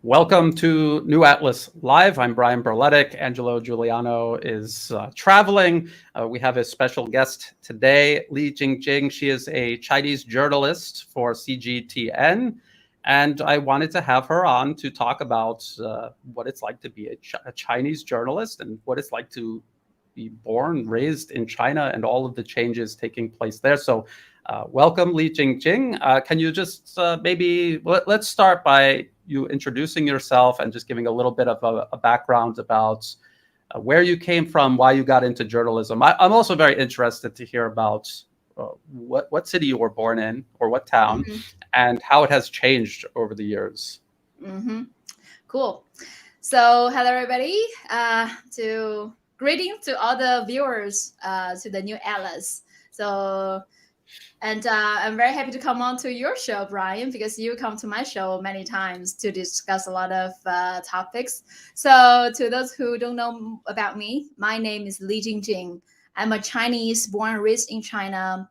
Welcome to New Atlas Live. I'm Brian Berletic. Angelo Giuliano is traveling. We have a special guest today, Li Jingjing. She is a Chinese journalist for CGTN, and I wanted to have her on to talk about what it's like to be a Chinese journalist and what it's like to be born, raised in China, and all of the changes taking place there. So welcome, Li Jingjing. Can you just let's start by you introducing yourself and just giving a little bit of a background about where you came from, why you got into journalism. I'm also very interested to hear about what city you were born in or what town, and how it has changed over the years. Cool. So hello, everybody. Greetings to all the viewers to the New Atlas. I'm very happy to come on to your show, Brian, because you come to my show many times to discuss a lot of topics. So to those who don't know about me, my name is Li Jingjing. I'm a Chinese born and raised in China.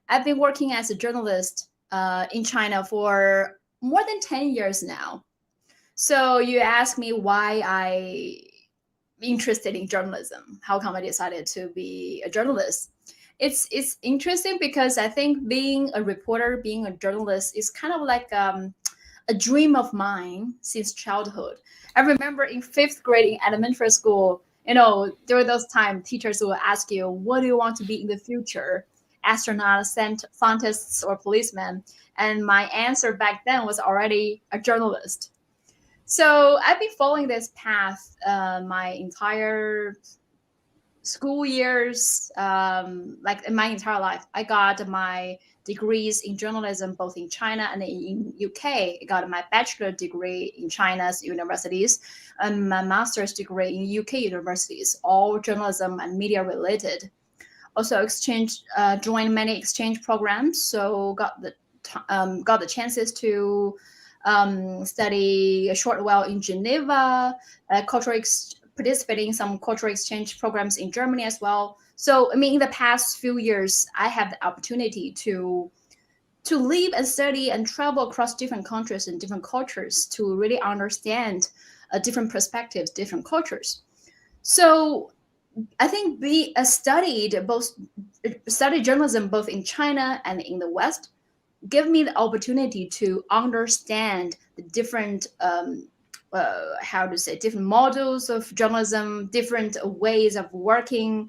I've been working as a journalist in China for more than 10 years now. So you ask me why I interested in journalism. How come I decided to be a journalist? It's interesting because I think being a reporter, being a journalist is kind of like a dream of mine since childhood. I remember in 5th grade in elementary school, during those times, teachers will ask you, what do you want to be in the future? Astronauts, scientists, or policemen? And my answer back then was already a journalist. So I've been following this path my entire school years, like in my entire life. I got my degrees in journalism both in China and in UK. I got my bachelor degree in China's universities and my master's degree in UK universities, all journalism and media related. Also joined many exchange programs, so got the chances to study a short while in Geneva, participating in some cultural exchange programs in Germany as well. So, in the past few years, I have the opportunity to live and study and travel across different countries and different cultures to really understand different perspectives, different cultures. So, I think studied journalism both in China and in the West, give me the opportunity to understand the different different models of journalism, different ways of working,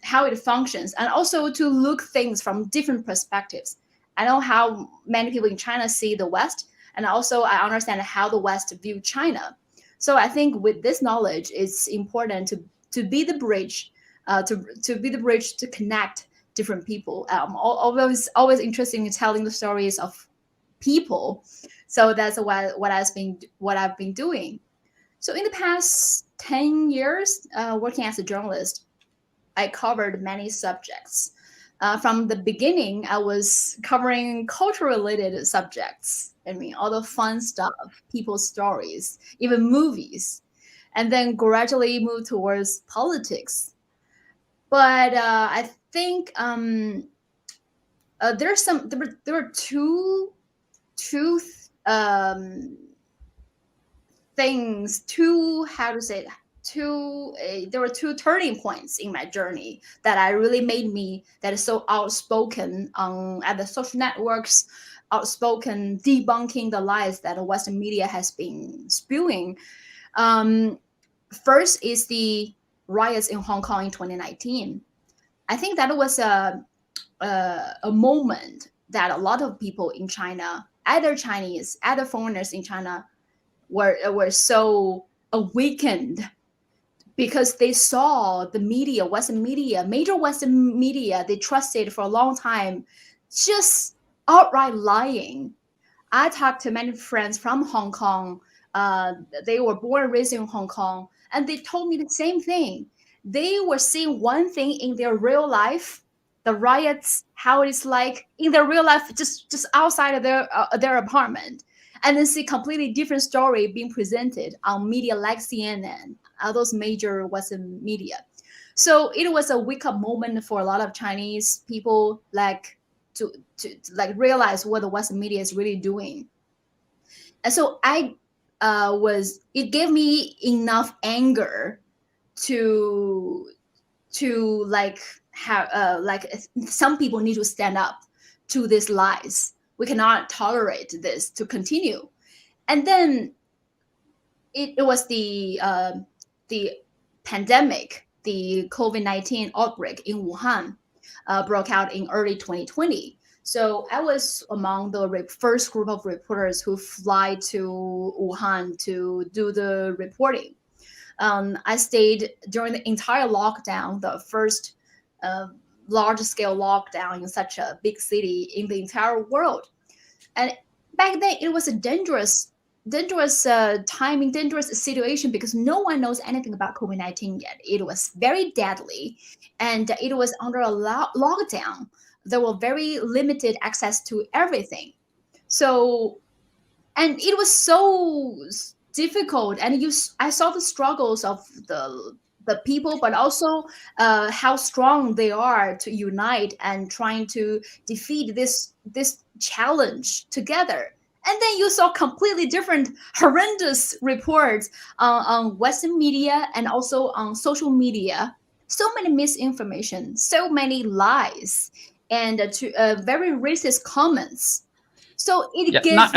how it functions, and also to look things from different perspectives. I know how many people in China see the West, and also I understand how the West view China. So I think with this knowledge, it's important to be the bridge, to connect different people. Always interested in telling the stories of people. So that's what I've been doing. So in the past 10 years, working as a journalist, I covered many subjects. From the beginning, I was covering culture-related subjects. All the fun stuff, people's stories, even movies, and then gradually moved towards politics. But I think there were two things. There were two turning points in my journey that really made me that is so outspoken at the social networks, outspoken debunking the lies that the Western media has been spewing. First is the riots in Hong Kong in 2019. I think that was a moment that a lot of people in China, either Chinese, either foreigners in China, were so awakened because they saw the media, major Western media they trusted for a long time, just outright lying. I talked to many friends from Hong Kong. They were born and raised in Hong Kong, and they told me the same thing. They were seeing one thing in their real life, the riots, how it's like in their real life, just outside of their apartment, and then see completely different story being presented on media like CNN, those major Western media. So it was a wake up moment for a lot of Chinese people, to realize what the Western media is really doing. And so I it gave me enough anger to like have like some people need to stand up to these lies. We cannot tolerate this to continue. And then it was the pandemic, the COVID-19 outbreak in Wuhan broke out in early 2020. So I was among the first group of reporters who fly to Wuhan to do the reporting. I stayed during the entire lockdown, the first large-scale lockdown in such a big city in the entire world. And back then, it was a dangerous timing, dangerous situation because no one knows anything about COVID-19 yet. It was very deadly, and it was under a lockdown. There were very limited access to everything. So, and it was so difficult. And I saw the struggles of the people, but also how strong they are to unite and trying to defeat this challenge together. And then you saw completely different horrendous reports on Western media and also on social media. So many misinformation, so many lies, and very racist comments. So it gives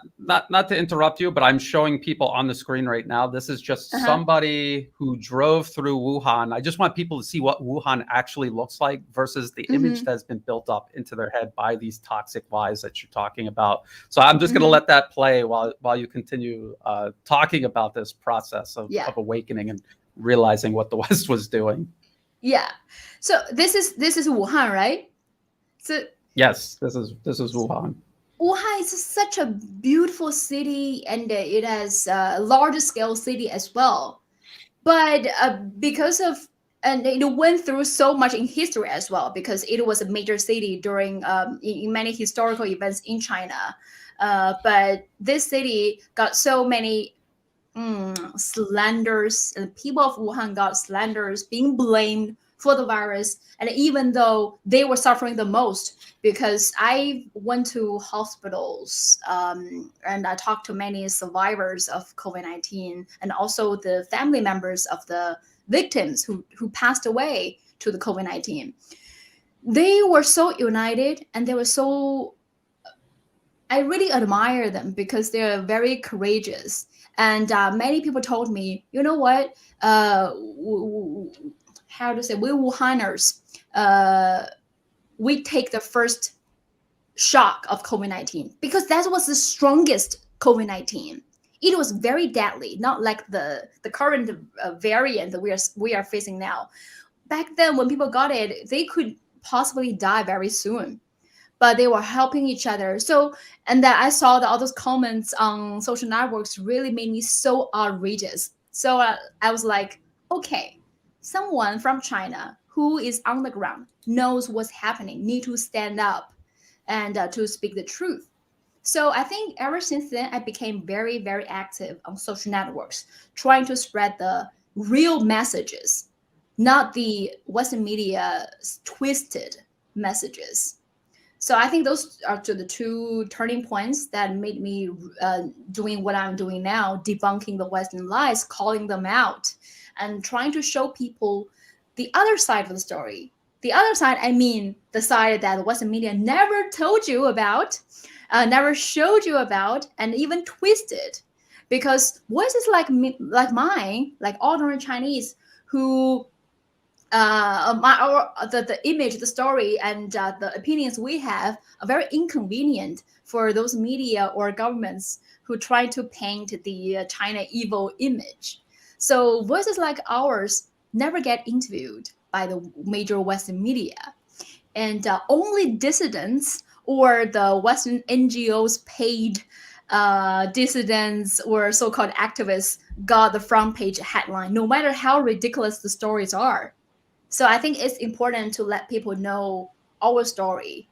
not to interrupt you, but I'm showing people on the screen right now. This is just somebody who drove through Wuhan. I just want people to see what Wuhan actually looks like versus the image that's been built up into their head by these toxic lies that you're talking about. So I'm just going to let that play while you continue talking about this process of awakening and realizing what the West was doing. Yeah. So this is Wuhan, right? So yes, this is Wuhan. Wuhan is such a beautiful city, and it has a large scale city as well. But because of, and it went through so much in history as well, because it was a major city during in many historical events in China. But this city got so many slanders, and people of Wuhan got slanders, being blamed for the virus. And even though they were suffering the most, because I went to hospitals and I talked to many survivors of COVID-19 and also the family members of the victims who passed away to the COVID-19. They were so united, and they were so, I really admire them because they're very courageous. And many people told me, you know what, how to say, we Wuhaners, we take the first shock of COVID-19 because that was the strongest COVID-19. It was very deadly, not like the current variant that we are facing now. Back then, when people got it, they could possibly die very soon, but they were helping each other. So, and that I saw that all those comments on social networks really made me so outrageous. So I was like, okay, someone from China who is on the ground, knows what's happening, need to stand up and to speak the truth. So I think ever since then, I became very, very active on social networks, trying to spread the real messages, not the Western media's twisted messages. So I think those are the two turning points that made me doing what I'm doing now, debunking the Western lies, calling them out, and trying to show people the other side of the story. The other side, I mean, the side that the Western media never told you about, never showed you about, and even twisted. Because voices like me, like mine, like ordinary Chinese, who the image, the story, and the opinions we have are very inconvenient for those media or governments who try to paint the China evil image. So voices like ours never get interviewed by the major Western media. And only dissidents or the Western NGOs paid dissidents or so-called activists got the front page headline, no matter how ridiculous the stories are. So I think it's important to let people know our story.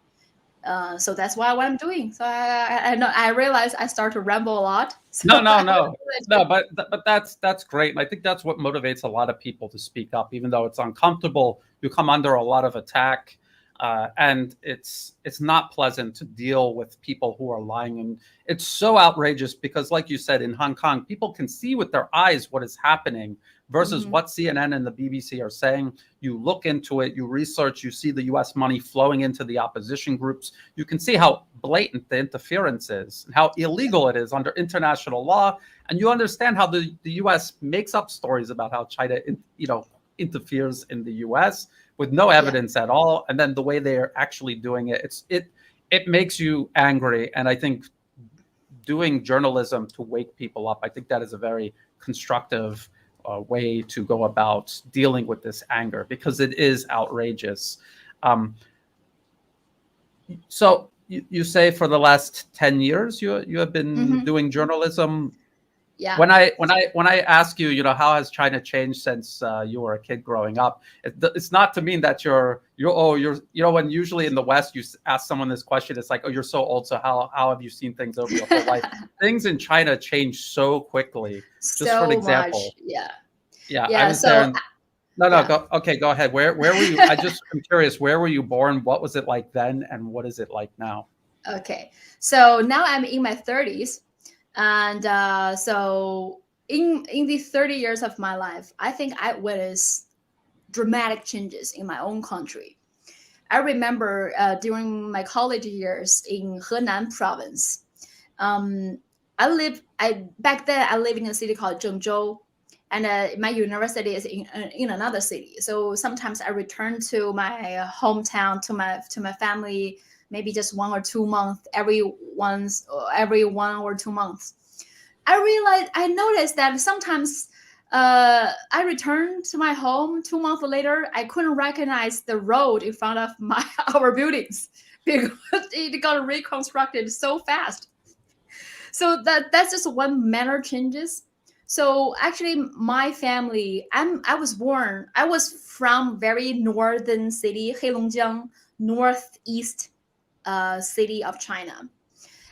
So that's what I'm doing. So I realize I start to ramble a lot. So No, but that's great. And I think that's what motivates a lot of people to speak up, even though it's uncomfortable. You come under a lot of attack. and it's not pleasant to deal with people who are lying. And it's so outrageous because, like you said, in Hong Kong, people can see with their eyes what is happening versus what CNN and the BBC are saying. You look into it, you research, you see the US money flowing into the opposition groups. You can see how blatant the interference is and how illegal it is under international law. And you understand how the US makes up stories about how China, interferes in the US with no evidence at all. And then the way they're actually doing it, it makes you angry. And I think doing journalism to wake people up, I think that is a very constructive way to go about dealing with this anger, because it is outrageous. So you say for the last 10 years you have been doing journalism. Yeah. When I ask you, how has China changed since you were a kid growing up? It's not to mean that you're when usually in the West you ask someone this question, it's like, oh, you're so old, so how have you seen things over your whole life? Things in China change so quickly. Just for an example. Much. Yeah. I was there. Go ahead. Where were you? I'm curious. Where were you born? What was it like then, and what is it like now? Okay, so now I'm in my 30s. And so in the 30 years of my life, I think I witnessed dramatic changes in my own country. I remember during my college years in Henan province, back then I lived in a city called Zhengzhou, and my university is in another city. So sometimes I return to my hometown, to my family, maybe just 1 or 2 months, every 1 or 2 months. I noticed that sometimes I returned to my home 2 months later, I couldn't recognize the road in front of our buildings because it got reconstructed so fast. So that's just one manner changes. So actually, my family, I was from very northern city, Heilongjiang, northeast city of China.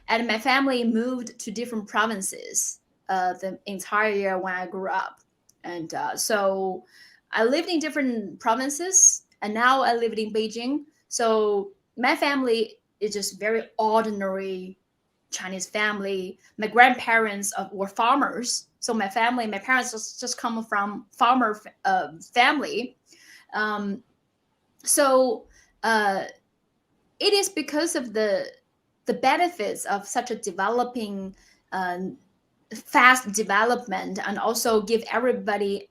And my family moved to different provinces the entire year when I grew up. And so I lived in different provinces, and now I live in Beijing. So my family is just very ordinary Chinese family. My grandparents were farmers. So my parents just come from farmer family. So it is because of the benefits of such a developing, fast development, and also give everybody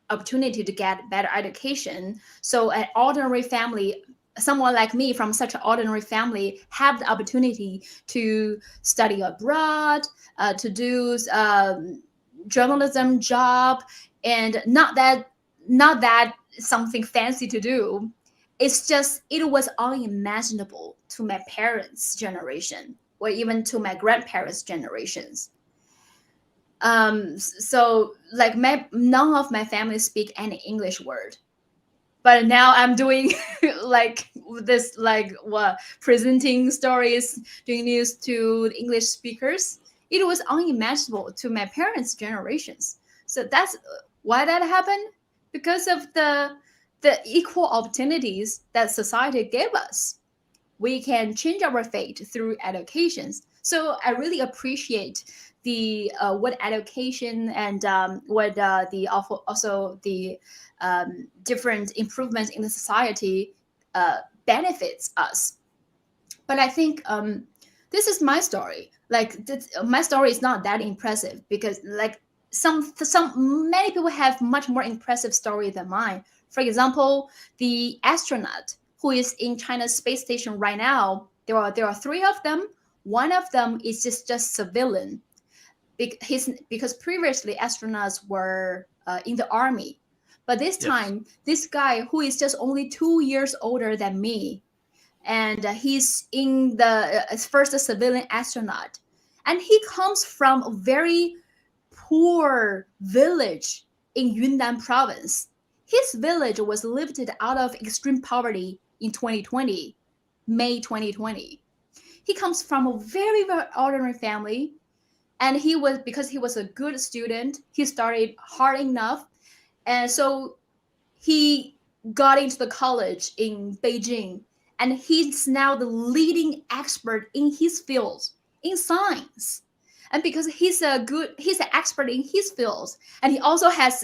opportunity to get better education. So an ordinary family, someone like me from such an ordinary family, have the opportunity to study abroad, to do journalism job, and not that something fancy to do. It's just, it was unimaginable to my parents' generation or even to my grandparents' generations. So like none of my family speak any English word, but now I'm doing like this, like presenting stories, doing news to English speakers. It was unimaginable to my parents' generations. So that's why that happened, because of the equal opportunities that society gave us. We can change our fate through educations. So I really appreciate the what education and what the also the different improvements in the society benefits us. But I think this is my story. Like my story is not that impressive, because like many people have much more impressive story than mine. For example, the astronaut who is in China's space station right now, there are 3 of them. One of them is just civilian, because previously astronauts were in the army, but this time this guy who is just only 2 years older than me, and he's in the first civilian astronaut, and he comes from a very poor village in Yunnan province. His village was lifted out of extreme poverty in 2020, May 2020. He comes from a very, very ordinary family, and because he was a good student, he started hard enough, and so he got into the college in Beijing, and he's now the leading expert in his field in science. And because he's an expert in his field, and he also has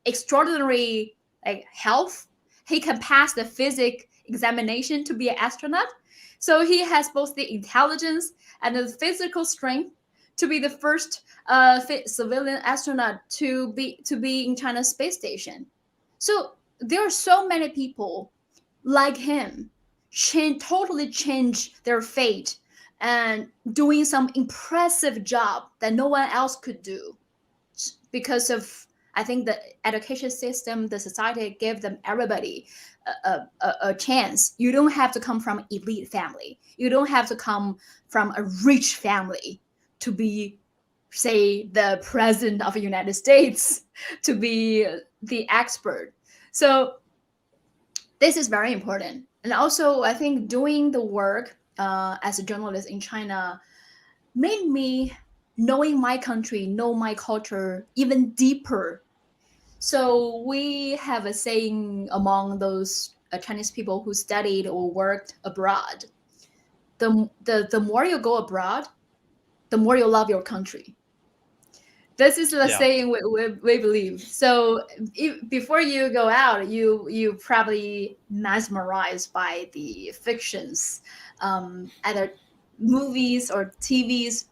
extraordinary like health, he can pass the physics examination to be an astronaut. So he has both the intelligence and the physical strength to be the first civilian astronaut to be in China's space station. So there are so many people like him totally change their fate and doing some impressive job that no one else could do because of, I think, the education system, the society gave them everybody a chance. You don't have to come from elite family. You don't have to come from a rich family to be, say, the president of the United States, to be the expert. So this is very important. And also, I think doing the work as a journalist in China made me knowing my country, know my culture even deeper. So we have a saying among those Chinese people who studied or worked abroad. The more you go abroad, the more you love your country. This is the saying we believe. So before you go out, you probably mesmerized by the fictions, either movies or TVs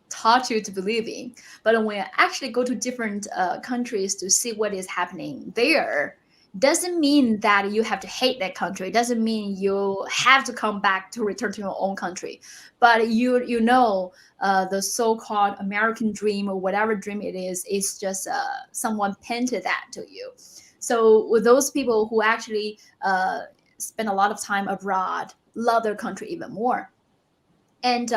taught you to believe in. But when you actually go to different countries to see what is happening there, doesn't mean that you have to hate that country. It doesn't mean you have to come back to return to your own country. But you know the so-called American dream or whatever dream it is just someone painted that to you. So with those people who actually spend a lot of time abroad, love their country even more. And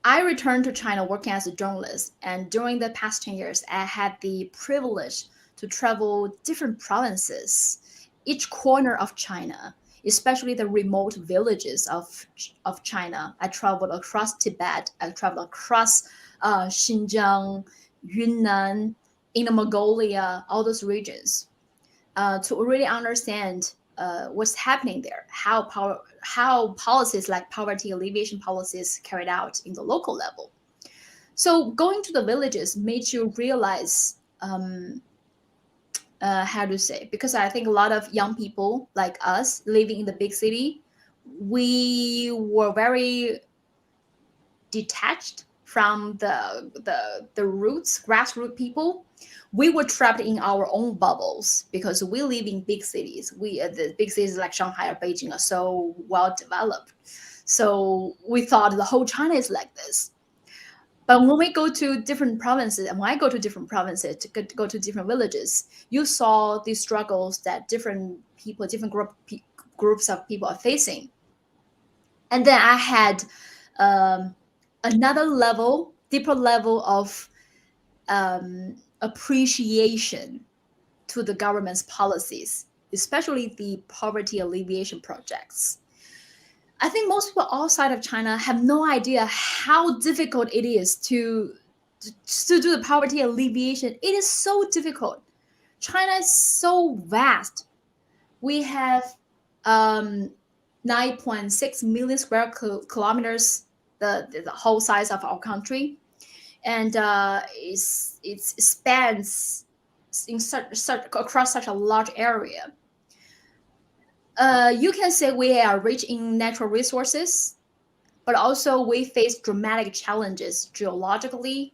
I returned to China working as a journalist, and during the past 10 years, I had the privilege to travel different provinces, each corner of China, especially the remote villages of China. I traveled across Tibet, I traveled across Xinjiang, Yunnan, Inner Mongolia, all those regions, to really understand what's happening there, how policies like poverty alleviation policies carried out in the local level. So going to the villages made you realize how to say, because I think a lot of young people like us living in the big city, we were very detached from the roots, grassroots people. We were trapped in our own bubbles because we live in big cities. The big cities like Shanghai or Beijing are so well developed. So we thought the whole China is like this. But when we go to different provinces, and when I go to different provinces to go to different villages, you saw these struggles that different people, different groups of people are facing. And then I had another level, deeper level of appreciation to the government's policies, especially the poverty alleviation projects. I think most people outside of China have no idea how difficult it is to do the poverty alleviation. It is so difficult. China is so vast. We have 9.6 million square kilometers, the whole size of our country, and it spans across such a large area. You can say we are rich in natural resources, but also we face dramatic challenges geologically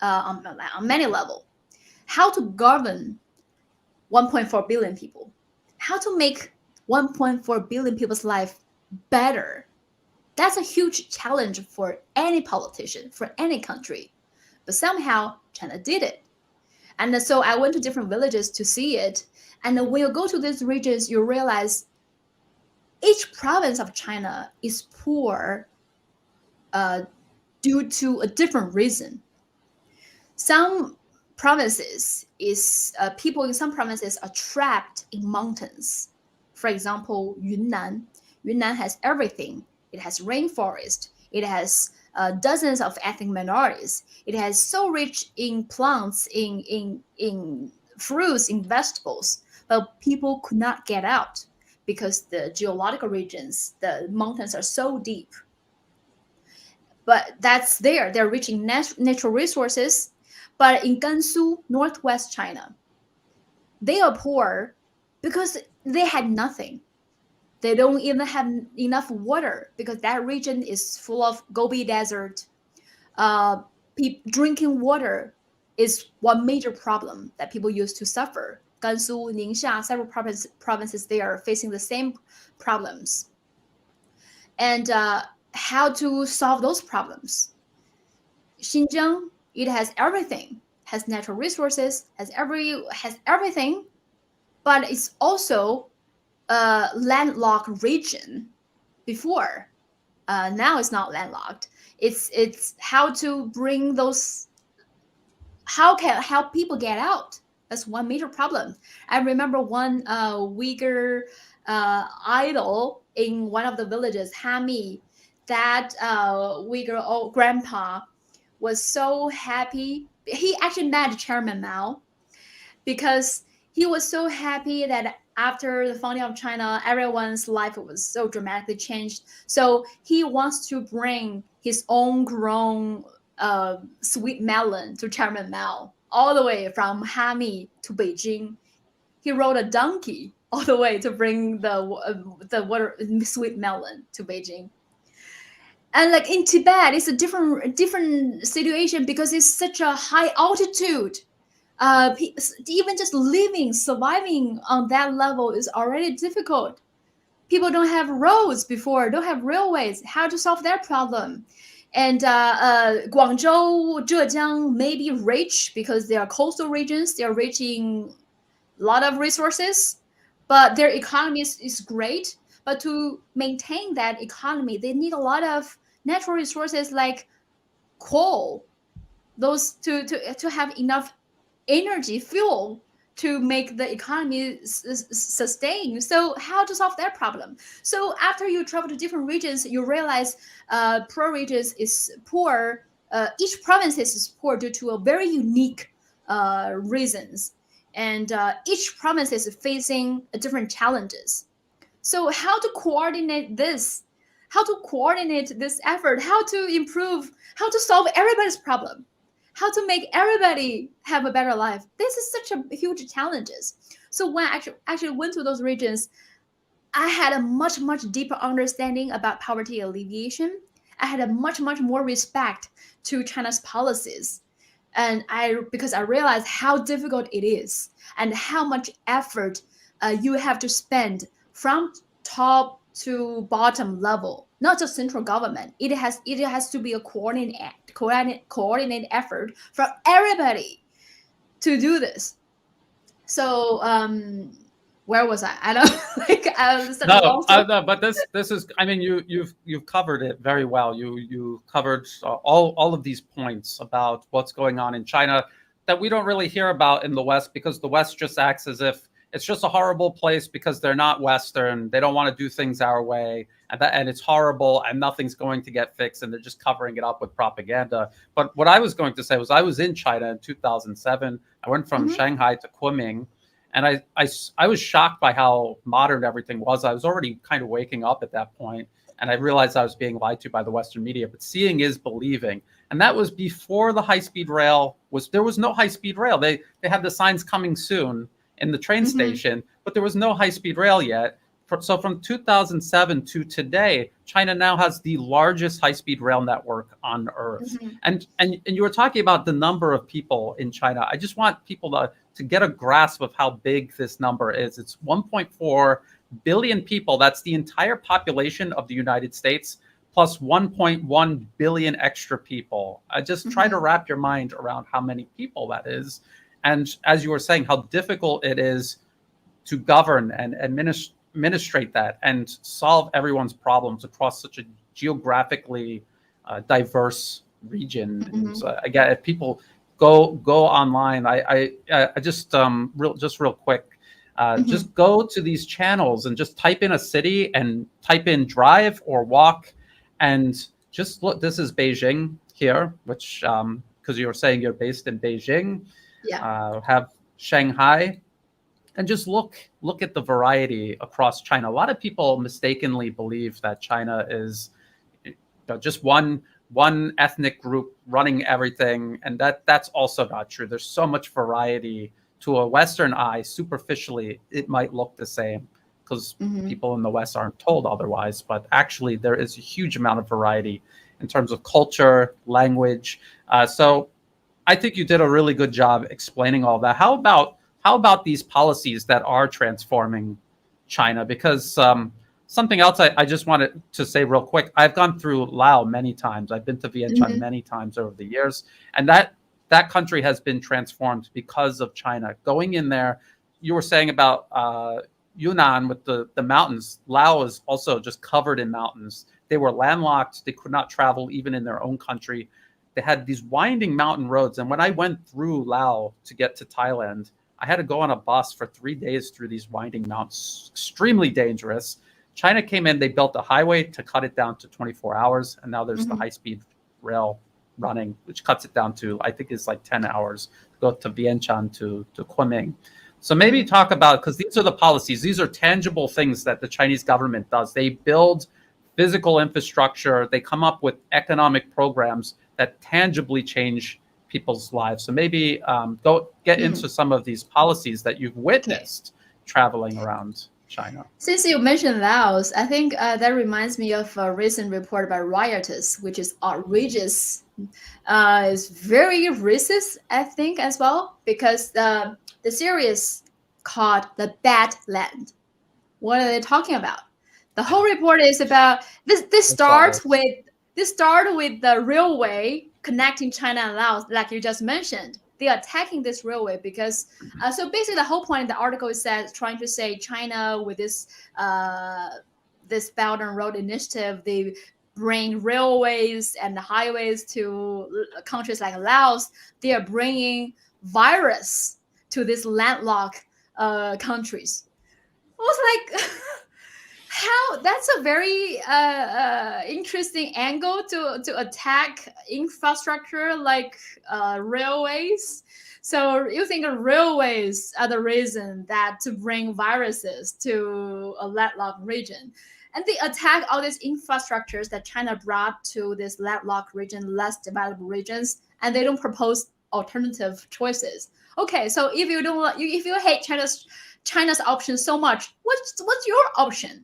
on many levels. How to govern 1.4 billion people? How to make 1.4 billion people's life better? That's a huge challenge for any politician, for any country. But somehow China did it. And so I went to different villages to see it. And when you go to these regions, you realize each province of China is poor due to a different reason. Some provinces people in some provinces are trapped in mountains. For example, Yunnan. Yunnan has everything. It has rainforest. It has dozens of ethnic minorities. It has so rich in plants, in fruits, in vegetables, but people could not get out because the geological regions, the mountains are so deep. But that's there. They're reaching natural resources. But in Gansu, northwest China, they are poor because they had nothing. They don't even have enough water because that region is full of Gobi Desert. Uh, Drinking water is one major problem that people used to suffer. Gansu, Ningxia, several provinces, they are facing the same problems. And how to solve those problems? Xinjiang, it has everything, has natural resources, has everything, but it's also a landlocked region before. Now it's not landlocked. It's how to bring those, how can help people get out. That's one major problem. I remember one Uyghur idol in one of the villages, Hami, that Uyghur old grandpa was so happy. He actually met Chairman Mao because he was so happy that after the founding of China, everyone's life was so dramatically changed. So he wants to bring his own grown sweet melon to Chairman Mao, all the way from Hami to Beijing. He rode a donkey all the way to bring the water sweet melon to Beijing. And like in Tibet, it's a different situation because it's such a high altitude. Even just living, surviving on that level is already difficult. People don't have roads before, don't have railways. How to solve that problem? And Guangzhou, Zhejiang may be rich because they are coastal regions. They are reaching a lot of resources, but their economy is great. But to maintain that economy, they need a lot of natural resources like coal, those to have enough energy, fuel to make the economy sustain. So how to solve that problem? So after you travel to different regions, you realize poor regions is poor. Each province is poor due to a very unique reasons, and each province is facing different challenges. So how to coordinate this? How to coordinate this effort? How to improve? How to solve everybody's problem? How to make everybody have a better life? This is such a huge challenges. So when I actually went to those regions, I had a much deeper understanding about poverty alleviation. I had a much more respect to China's policies, and because I realized how difficult it is and how much effort you have to spend from top to bottom level, not just central government. It has to be a coordinated effort from everybody to do this. So where was I don't like no, but this is, I mean, you've covered it very well. You covered all of these points about what's going on in China that we don't really hear about in the West, because the West just acts as if it's just a horrible place because they're not Western. They don't want to do things our way, and it's horrible, and nothing's going to get fixed, and they're just covering it up with propaganda. But what I was going to say was, I was in China in 2007. I went from Shanghai to Kunming, and I was shocked by how modern everything was. I was already kind of waking up at that point, and I realized I was being lied to by the Western media. But seeing is believing, and that was before the high-speed rail was. There was no high-speed rail. They had the signs coming soon in the train station, but there was no high-speed rail yet. So from 2007 to today, China now has the largest high-speed rail network on Earth. And you were talking about the number of people in China. I just want people to get a grasp of how big this number is. It's 1.4 billion people. That's the entire population of the United States, plus 1.1 billion extra people. I just try to wrap your mind around how many people that is. And as you were saying, how difficult it is to govern and administrate that and solve everyone's problems across such a geographically diverse region. And, again, if people go online, I just real quick, just go to these channels and just type in a city and type in drive or walk, and just look. This is Beijing here, which because you were saying you're based in Beijing. Yeah. Have Shanghai, and just look at the variety across China. A lot of people mistakenly believe that China is just one ethnic group running everything, and that's also not true. There's so much variety. To a Western eye, superficially, it might look the same because people in the West aren't told otherwise. But actually, there is a huge amount of variety in terms of culture, language. So I think you did a really good job explaining all that. How about these policies that are transforming China? Because something else I just wanted to say real quick. I've gone through Laos many times. I've been to Vientiane many times over the years, and that country has been transformed because of China. Going in there, you were saying about Yunnan with the mountains. Laos is also just covered in mountains. They were landlocked. They could not travel even in their own country. They had these winding mountain roads. And when I went through Laos to get to Thailand, I had to go on a bus for 3 days through these winding mountains, extremely dangerous. China came in, they built a highway to cut it down to 24 hours. And now there's the high-speed rail running, which cuts it down to, I think it's like 10 hours to go to Vientiane to Kunming. So maybe talk about, because these are the policies, these are tangible things that the Chinese government does. They build physical infrastructure, they come up with economic programs that tangibly change people's lives. So maybe go get into some of these policies that you've witnessed traveling around China. Since you mentioned Laos, I think that reminds me of a recent report about rioters, which is outrageous. It's very racist, I think, as well, because the series called The Bad Land. What are they talking about? The whole report is about this starts with the railway connecting China and Laos, like you just mentioned. They are attacking this railway because so basically the whole point of the article is trying to say China with this Belt and Road Initiative, they bring railways and highways to countries like Laos. They are bringing virus to these landlocked countries. I was like, how? That's a very interesting angle to attack infrastructure like railways. So you think railways are the reason that to bring viruses to a landlocked region, and they attack all these infrastructures that China brought to this landlocked region, less developed regions, and they don't propose alternative choices. Okay, so if you hate China's option so much, what's your option?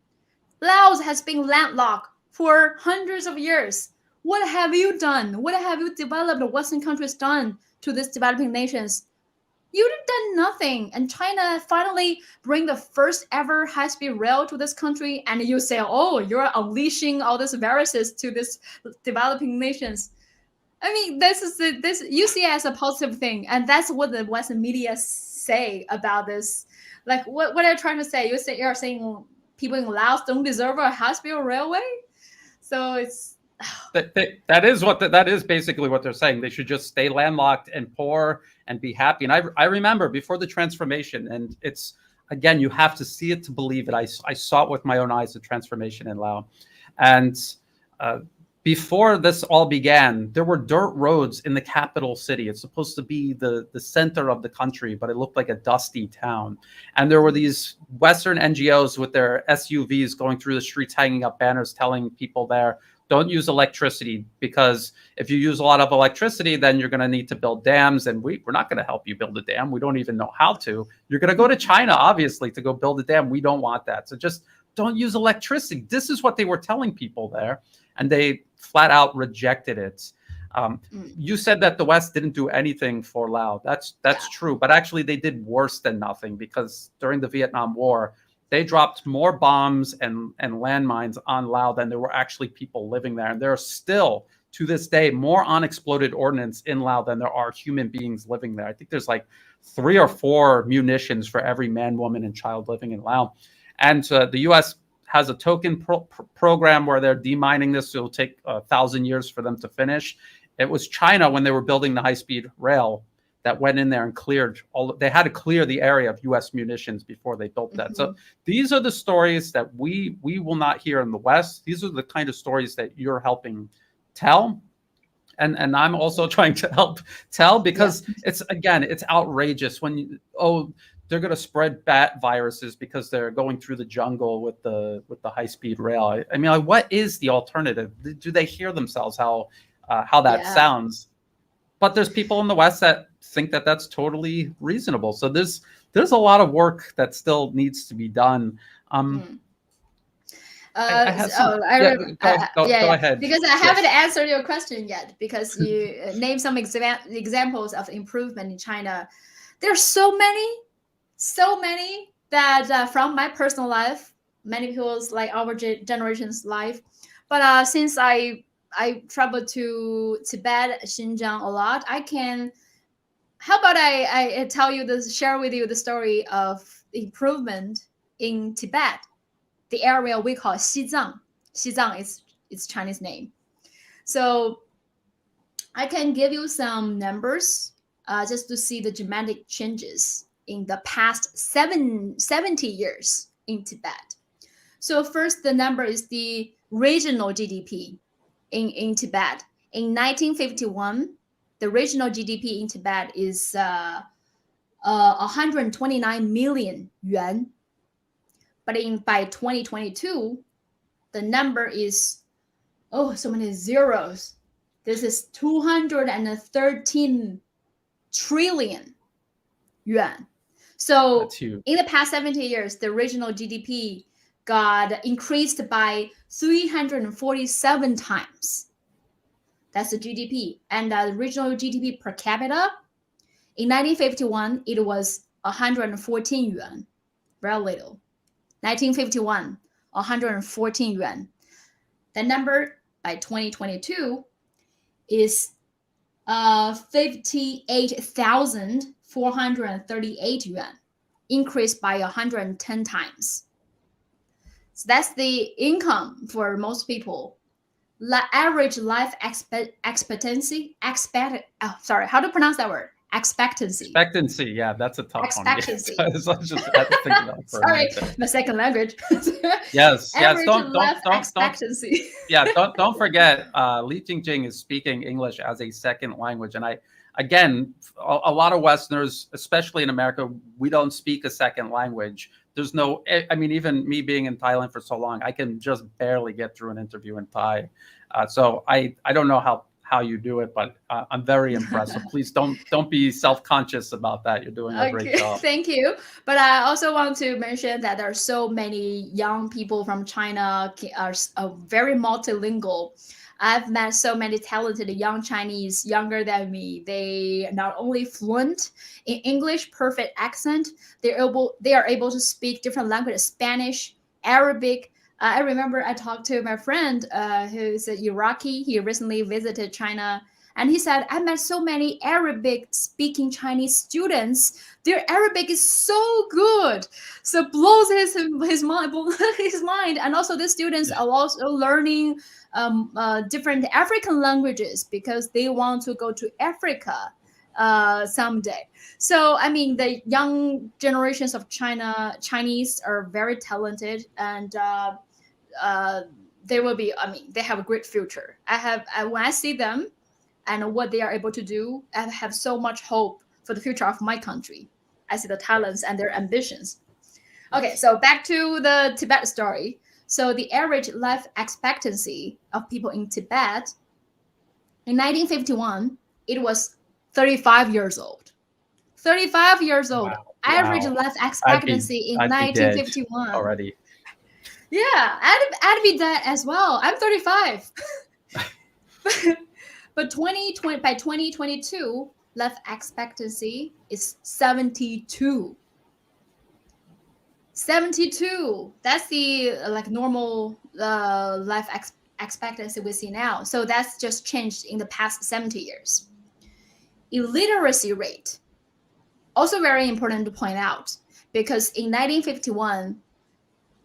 Laos has been landlocked for hundreds of years. What have you done? What have you developed Western countries done to these developing nations? You've done nothing. And China finally bring the first ever high-speed rail to this country, and you say, oh, you're unleashing all these viruses to these developing nations. I mean, this you see it as a positive thing, and that's what the Western media say about this. Like, what are you trying to say? You're saying people in Laos don't deserve a high-speed railway? So it's that is basically what they're saying. They should just stay landlocked and poor and be happy. And I remember before the transformation, and it's, again, you have to see it to believe it. I saw it with my own eyes, the transformation in Laos. And before this all began, there were dirt roads in the capital city. It's supposed to be the center of the country, but it looked like a dusty town. And there were these Western NGOs with their SUVs going through the streets, hanging up banners telling people there, don't use electricity, because if you use a lot of electricity, then you're going to need to build dams, and we're not going to help you build a dam. We don't even know how to. You're going to go to China, obviously, to go build a dam. We don't want that. So just don't use electricity. This is what they were telling people there, and they flat out rejected it. You said that the West didn't do anything for Laos. That's true, but actually they did worse than nothing, because during the Vietnam War, they dropped more bombs and landmines on Laos than there were actually people living there. And there are still, to this day, more unexploded ordnance in Laos than there are human beings living there. I think there's like 3 or 4 munitions for every man, woman, and child living in Laos. And the U.S. has a token program where they're demining this. So it'll take 1,000 years for them to finish. It was China, when they were building the high-speed rail, that went in there and cleared they had to clear the area of U.S. munitions before they built that. So these are the stories that we will not hear in the West. These are the kind of stories that you're helping tell. And I'm also trying to help tell, because it's outrageous when they're going to spread bat viruses because they're going through the jungle with the high-speed rail. I mean, like, what is the alternative? Do they hear themselves how that sounds? But there's people in the West that think that that's totally reasonable. So there's a lot of work that still needs to be done. Go ahead. Because I haven't answered your question yet, because you named some examples of improvement in China. There are so many that from my personal life, many people's like our generation's life. But since I traveled to Tibet, Xinjiang a lot, how about I share with you the story of improvement in Tibet, the area we call Xizang. Xizang is its Chinese name. So I can give you some numbers just to see the dramatic changes in the past 70 years in Tibet. So first, the number is the regional GDP in Tibet. In 1951, the regional GDP in Tibet is 129 million yuan. But by 2022, the number is, so many zeros. This is 213 trillion yuan. So in the past 70 years, the regional GDP got increased by 347 times. That's the GDP. And the regional GDP per capita, in 1951, it was 114 yuan, very little. 1951, 114 yuan. The number by 2022 is 58,438 yuan, increased by 110 times. So that's the income for most people. Average life expectancy. How to pronounce that word? Expectancy, yeah, that's a tough expectancy. one. Sorry, my second language. Yes. Life expectancy. Don't forget, Li Jingjing is speaking English as a second language, and again, a lot of Westerners, especially in America, we don't speak a second language. There's no, I mean, even me being in Thailand for so long, I can just barely get through an interview in Thai. So I don't know how you do it, but I'm very impressed. So please don't be self-conscious about that. You're doing a great job. Thank you. But I also want to mention that there are so many young people from China are very multilingual. I've met so many talented young Chinese younger than me. They are not only fluent in English, perfect accent, they are able to speak different languages, Spanish, Arabic. I remember I talked to my friend who's Iraqi. He recently visited China, and he said, I met so many Arabic-speaking Chinese students. Their Arabic is so good. So blows his mind. And also the students are also learning different African languages because they want to go to Africa someday. So, I mean, the young generations of Chinese are very talented, and they will be, they have a great future. When I see them and what they are able to do, I have so much hope for the future of my country. I see the talents and their ambitions. Okay, so back to the Tibet story. So the average life expectancy of people in Tibet in 1951, it was 35 years old. 35 years old. Wow. Average life expectancy in 1951. Already. Yeah, I'd be that as well. I'm 35. But by 2022, life expectancy is 72. 72. That's the normal life expectancy we see now. So that's just changed in the past 70 years. Illiteracy rate, also very important to point out, because in 1951,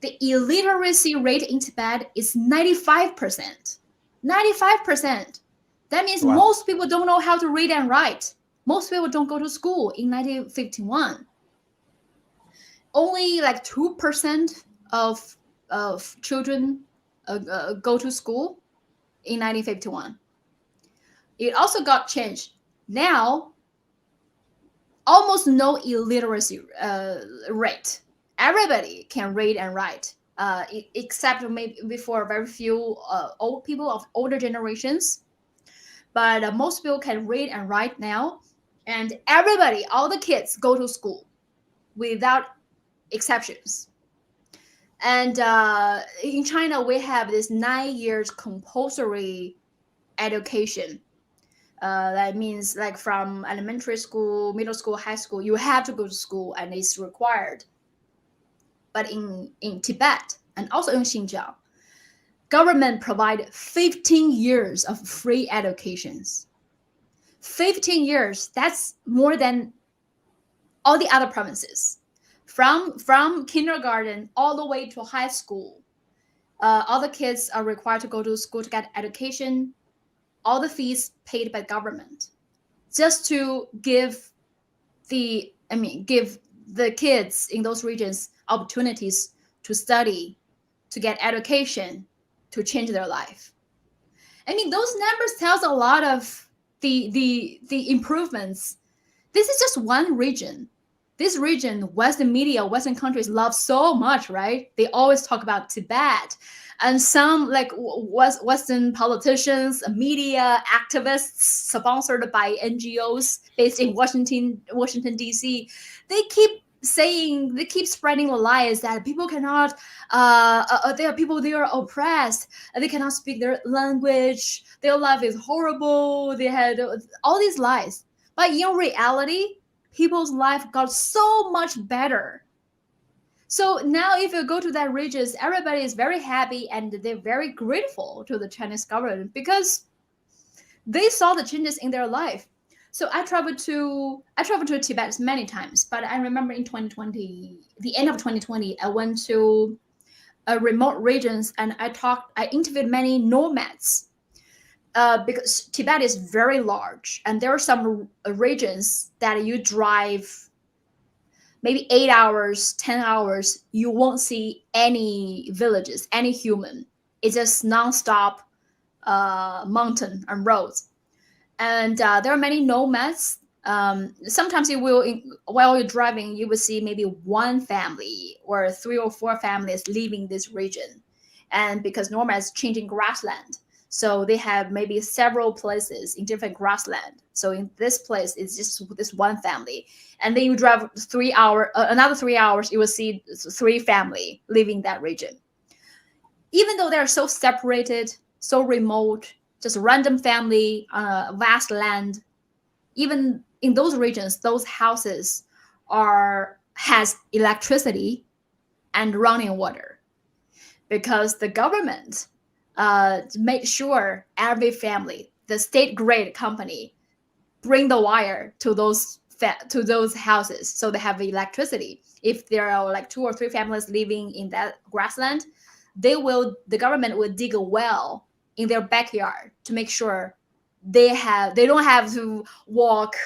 the illiteracy rate in Tibet is 95%. 95%. That means most people don't know how to read and write. Most people don't go to school in 1951. Only 2% of children go to school in 1951. It also got changed. Now, almost no illiteracy rate. Everybody can read and write, except maybe for very few old people of older generations. But most people can read and write now, and everybody, all the kids, go to school without exceptions. And in China, we have this 9 years compulsory education. That means like from elementary school, middle school, high school, you have to go to school and it's required. But in Tibet and also in Xinjiang, government provide 15 years of free educations. 15 years, that's more than all the other provinces. From kindergarten all the way to high school, all the kids are required to go to school to get education, all the fees paid by government, just to give the kids in those regions opportunities to study, to get education, to change their life. I mean, those numbers tells a lot of the improvements. This is just one region. This region, Western media, Western countries love so much, right? They always talk about Tibet. And some like Western politicians, media activists sponsored by NGOs based in Washington D.C., they keep spreading the lies that people cannot, there are people, they are oppressed, they cannot speak their language, their life is horrible, they had all these lies. But in reality, people's life got so much better. So now if you go to that regions, everybody is very happy and they're very grateful to the Chinese government because they saw the changes in their life. So I traveled to Tibet many times, but I remember in 2020, the end of 2020, I went to remote regions and I interviewed many nomads. Because Tibet is very large, and there are some regions that you drive maybe 8 hours, 10 hours, you won't see any villages, any human. It's just nonstop mountain and roads. And there are many nomads. Sometimes while you're driving, you will see maybe one family or 3 or 4 families leaving this region. And because nomads changing grassland, so they have maybe several places in different grassland. So in this place, it's just this one family. And then you drive 3 hours, another 3 hours, you will see 3 family living that region. Even though they're so separated, so remote, just a random family on a vast land, even in those regions, those houses has electricity and running water because the government made sure every family, the state grid company, bring the wire to those houses so they have electricity. If there are like 2 or 3 families living in that grassland, the government will dig a well in their backyard to make sure they don't have to walk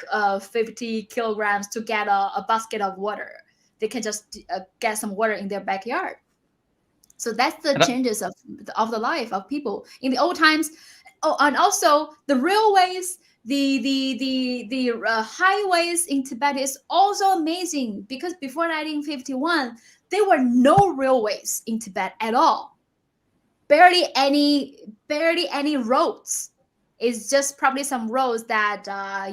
50 kilograms to get a basket of water. They can just get some water in their backyard. So that's the changes of the life of people in the old times. Oh, and also the railways, the highways in Tibet is also amazing because before 1951, there were no railways in Tibet at all. Barely any roads. It's just probably some roads that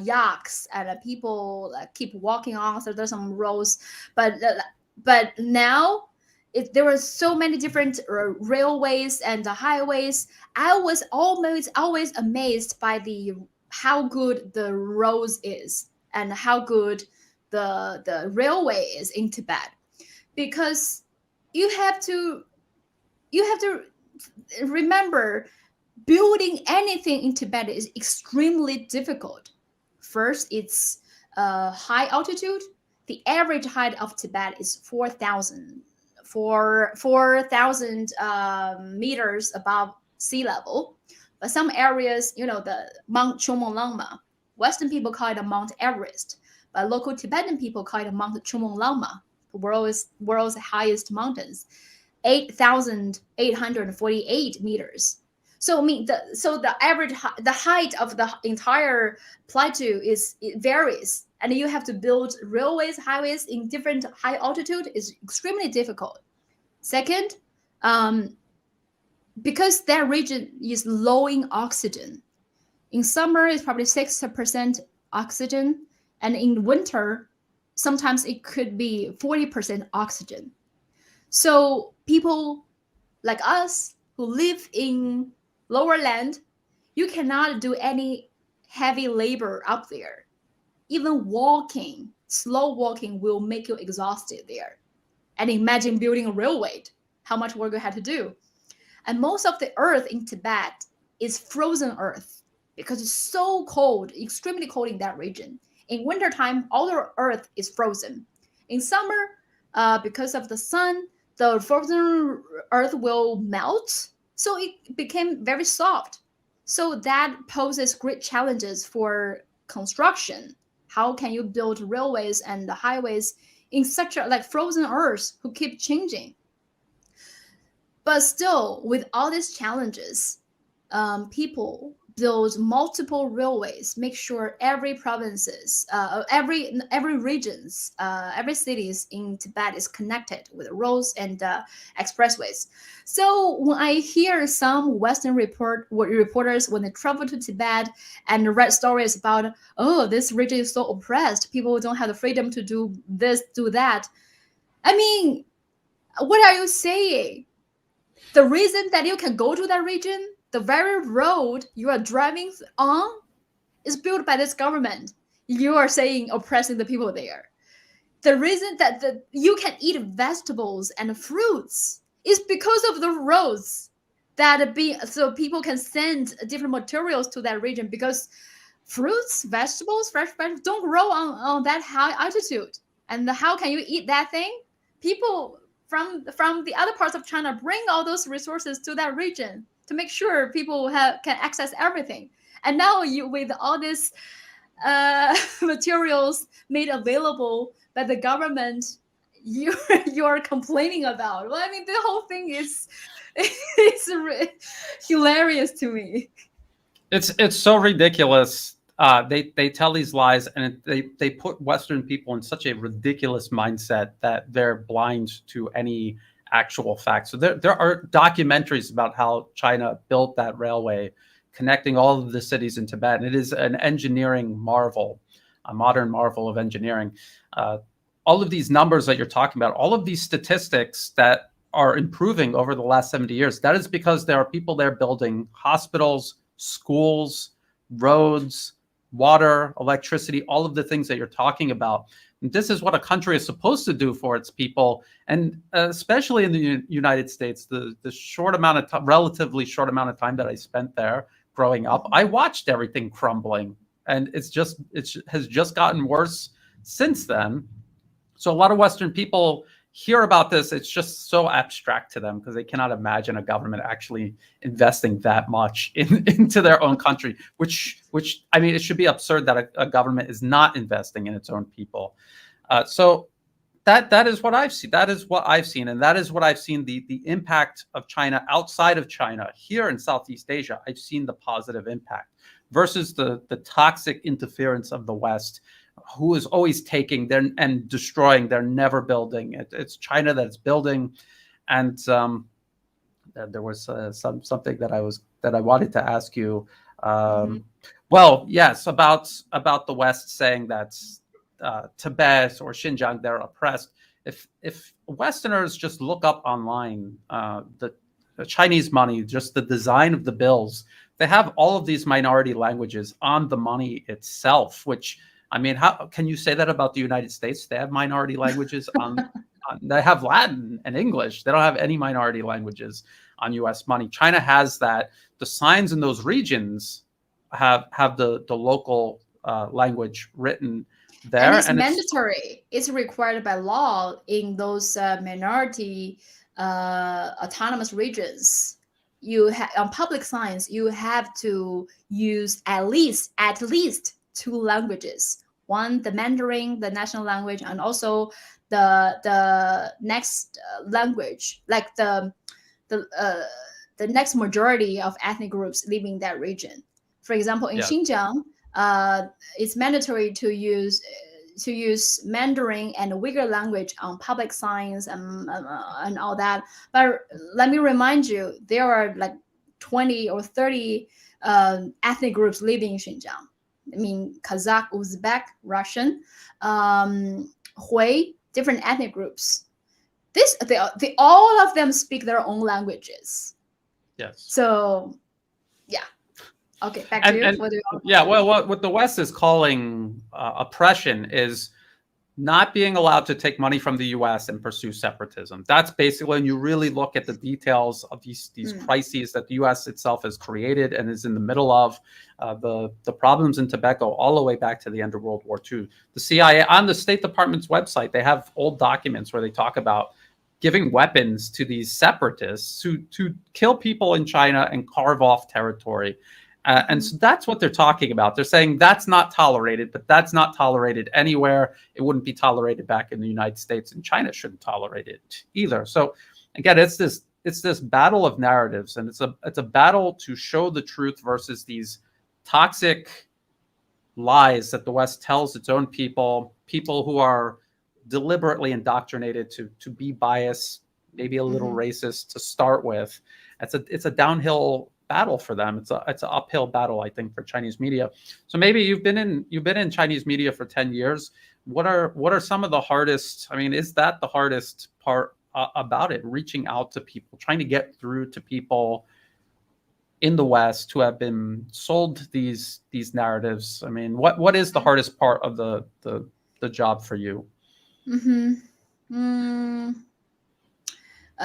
yaks and people keep walking on. So there's some roads, but now there were so many different railways and highways. I was always amazed by how good the roads is and how good the railway is in Tibet, because you have to remember, building anything in Tibet is extremely difficult. First, it's high altitude. The average height of Tibet is 4,000 meters above sea level. But some areas, the Mount Chomolungma, Western people call it Mount Everest, but local Tibetan people call it Mount Chomolungma, the world's highest mountains, 8,848 meters. So the average the height of the entire plateau it varies, and you have to build railways, highways in different high altitude is extremely difficult. Second, because that region is low in oxygen. In summer, it's probably 6% oxygen, and in winter, sometimes it could be 40% oxygen. So people like us who live in lower land, you cannot do any heavy labor up there. Even walking, slow walking will make you exhausted there. And imagine building a railway, how much work you had to do. And most of the earth in Tibet is frozen earth because it's so cold, extremely cold in that region. In wintertime, all the earth is frozen. In summer, because of the sun, the frozen earth will melt, so it became very soft. So that poses great challenges for construction. How can you build railways and the highways in such a like frozen earth who keep changing? But still, with all these challenges, people build multiple railways, make sure every provinces, every regions, every cities in Tibet is connected with roads and expressways. So when I hear some Western reporters when they travel to Tibet and read stories about, oh, this region is so oppressed, people don't have the freedom to do this, do that. I mean, what are you saying? The reason that you can go to that region, the very road you are driving on, is built by this government. You are saying oppressing the people there. The reason that you can eat vegetables and fruits is because of the roads so people can send different materials to that region, because fruits, vegetables, fresh vegetables don't grow on that high altitude. And how can you eat that thing? People from the other parts of China bring all those resources to that region to make sure people can access everything. And now you, with all these materials made available by the government, you're complaining about. Well, I mean, the whole thing is hilarious to me. It's so ridiculous. They tell these lies, and they put Western people in such a ridiculous mindset that they're blind to any actual facts. So there are documentaries about how China built that railway connecting all of the cities in Tibet, and it is an engineering marvel, a modern marvel of engineering. All of these numbers that you're talking about, all of these statistics that are improving over the last 70 years, that is because there are people there building hospitals, schools, roads, water, electricity, all of the things that you're talking about. And this is what a country is supposed to do for its people. And especially in the United States, the relatively short amount of time that I spent there growing up, I watched everything crumbling. And it has just gotten worse since then. So a lot of Western people hear about this, it's just so abstract to them because they cannot imagine a government actually investing that much into their own country, which I mean, it should be absurd that a government is not investing in its own people. So that is what I've seen. That is what I've seen. And that is what I've seen, the impact of China outside of China. Here in Southeast Asia, I've seen the positive impact versus the toxic interference of the West, who is always taking and destroying. They're never building. It's China that's building. And there was something that I wanted to ask you. Well, yes, about the West saying that Tibet or Xinjiang, they're oppressed. If Westerners just look up online the Chinese money, just the design of the bills, they have all of these minority languages on the money itself, which, I mean, how can you say that about the United States? They have minority languages they have Latin and English. They don't have any minority languages on US money. China has that. The signs in those regions have the local language written there. And it's mandatory. It's required by law in those minority autonomous regions. On public signs, you have to use at least 2 languages. One, the Mandarin, the national language, and also the next language, like the next majority of ethnic groups living in that region. For example, in Xinjiang, it's mandatory to use to use Mandarin and Uyghur language on public signs and all that. But let me remind you, there are like 20 or 30 ethnic groups living in Xinjiang. I mean, Kazakh, Uzbek, Russian, Hui, different ethnic groups. They all of them speak their own languages. Yes. So, yeah. Okay, back to you. And yeah, well, what the West is calling oppression is not being allowed to take money from the U.S. and pursue separatism. That's basically when you really look at the details of these crises that the U.S. itself has created and is in the middle of. The problems in Tibet go all the way back to the end of World War II. The CIA, on the State Department's website, they have old documents where they talk about giving weapons to these separatists to kill people in China and carve off territory. And so that's what they're talking about. They're saying that's not tolerated, but that's not tolerated anywhere. It wouldn't be tolerated back in the United States, and China shouldn't tolerate it either. So again, it's this battle of narratives, and it's a battle to show the truth versus these toxic lies that the West tells its own people who are deliberately indoctrinated to be biased, maybe a little racist to start with. It's a downhill battle for them. It's an uphill battle, I think, for Chinese media. So maybe you've been in Chinese media for 10 years. What are some of the hardest? I mean, is that the hardest part about it? Reaching out to people, trying to get through to people in the West who have been sold these narratives. I mean, what is the hardest part of the job for you?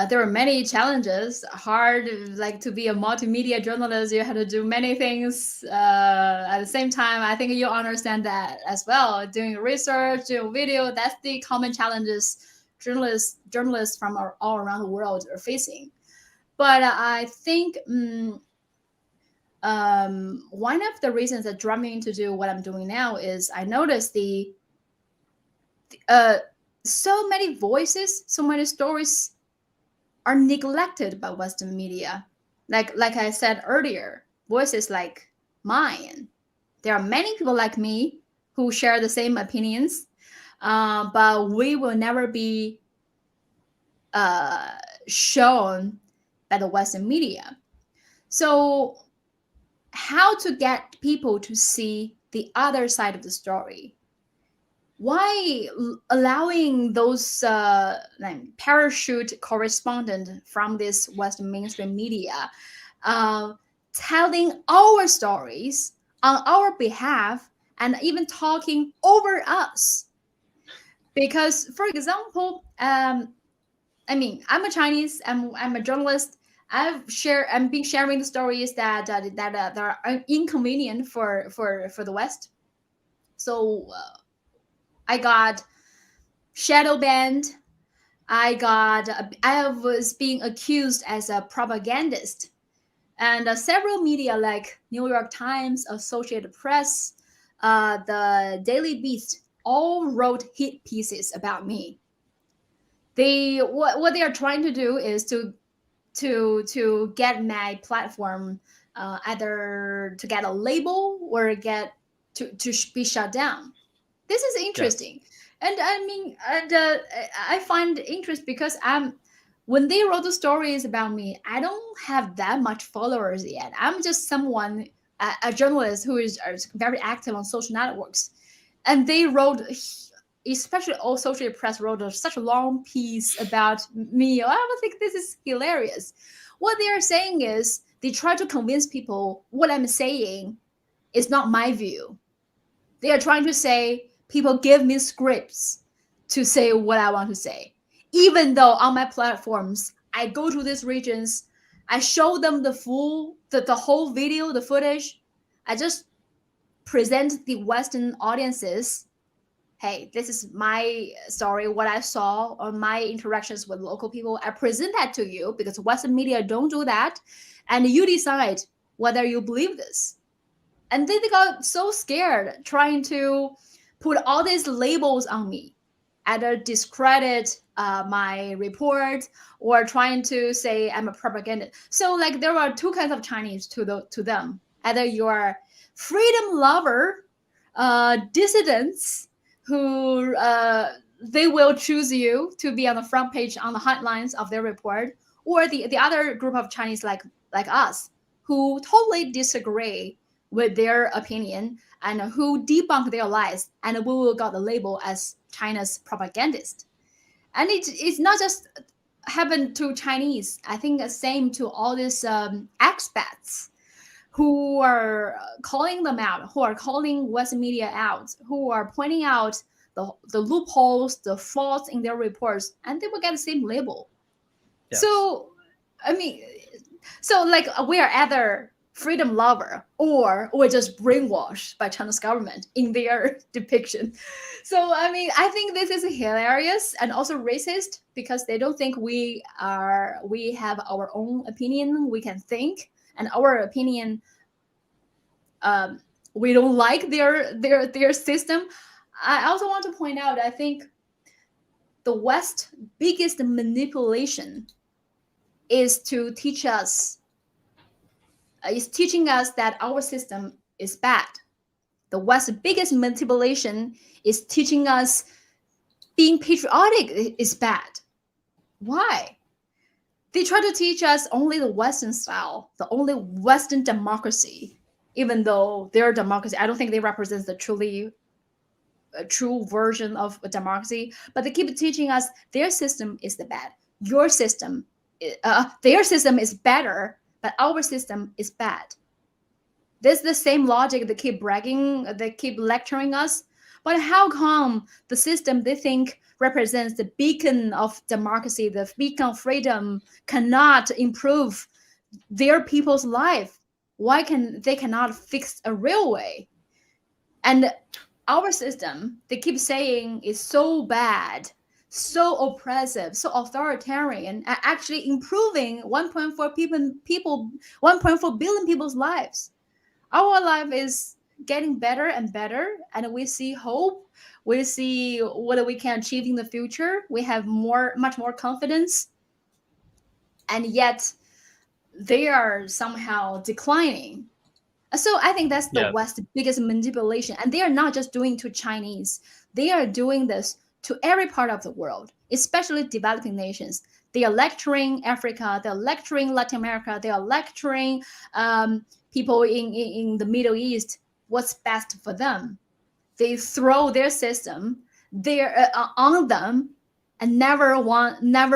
There are many challenges. Hard, like to be a multimedia journalist, you have to do many things at the same time. I think you understand that as well. Doing research, doing video, that's the common challenges journalists from all around the world are facing. But I think one of the reasons that drew me to do what I'm doing now is I noticed so many voices, so many stories are neglected by Western media. Like I said earlier, voices like mine. There are many people like me who share the same opinions, but we will never be shown by the Western media. So how to get people to see the other side of the story? Why allowing those parachute correspondent from this Western mainstream media telling our stories on our behalf and even talking over us? Because, for example, I mean, I'm a Chinese, I'm a journalist. I'm been sharing the stories that are inconvenient for the West. So I got shadow banned. I was being accused as a propagandist, and several media like New York Times, Associated Press, the Daily Beast all wrote hit pieces about me. What they are trying to do is to get my platform either to get a label or get to be shut down. This is interesting. Yes. And I mean, I find interest because when they wrote the stories about me, I don't have that much followers yet. I'm just someone, a journalist who is very active on social networks. And they wrote, especially Associated Press wrote such a long piece about me. I don't think this is hilarious. What they are saying is they try to convince people what I'm saying is not my view. They are trying to say, people give me scripts to say what I want to say. Even though on my platforms, I go to these regions, I show them the whole video, the footage. I just present the Western audiences, hey, this is my story, what I saw on my interactions with local people. I present that to you because Western media don't do that. And you decide whether you believe this. And they got so scared trying to put all these labels on me, either discredit my report or trying to say I'm a propagandist. So like there are two kinds of Chinese to them. Either you're freedom lover, dissidents who they will choose you to be on the front page on the headlines of their report, or the other group of Chinese like us who totally disagree with their opinion and who debunk their lies, and we will got the label as China's propagandist. And it's not just happened to Chinese. I think the same to all these expats who are calling them out, who are calling Western media out, who are pointing out the loopholes, the faults in their reports, and they will get the same label. Yes. So, I mean, so like we are either freedom lover or we're just brainwashed by China's government in their depiction. So, I mean, I think this is hilarious and also racist because they don't think we have our own opinion, we can think, and our opinion, we don't like their system. I also want to point out, I think the West's biggest manipulation is to teach us, is teaching us that our system is bad. The West's biggest manipulation is teaching us being patriotic is bad. Why? They try to teach us only the Western style, the only Western democracy, even though their democracy, I don't think they represent the true version of a democracy, but they keep teaching us their system is the bad. Your system, their system is better, but our system is bad. This is the same logic they keep bragging, they keep lecturing us. But how come the system they think represents the beacon of democracy, the beacon of freedom, cannot improve their people's life? Why they cannot fix a railway? And our system, they keep saying, is so bad, so oppressive, so authoritarian, actually improving 1.4 billion people's lives. Our life is getting better and better, and we see hope. We see what we can achieve in the future. We have much more confidence, and yet they are somehow declining. So I think that's the West's biggest manipulation. And they are not just doing to Chinese. They are doing this to every part of the world, especially developing nations. They are lecturing Africa. They're lecturing Latin America. They are lecturing people in the Middle East what's best for them. They throw their system on them and never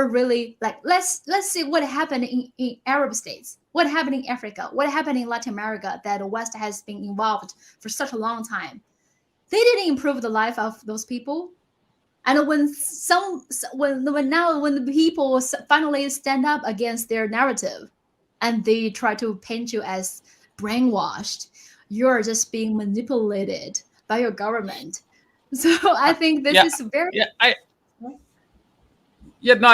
really like, let's see what happened in Arab states. What happened in Africa? What happened in Latin America that the West has been involved for such a long time? They didn't improve the life of those people. And when the people finally stand up against their narrative, and they try to paint you as brainwashed, you're just being manipulated by your government. So I think this is very. I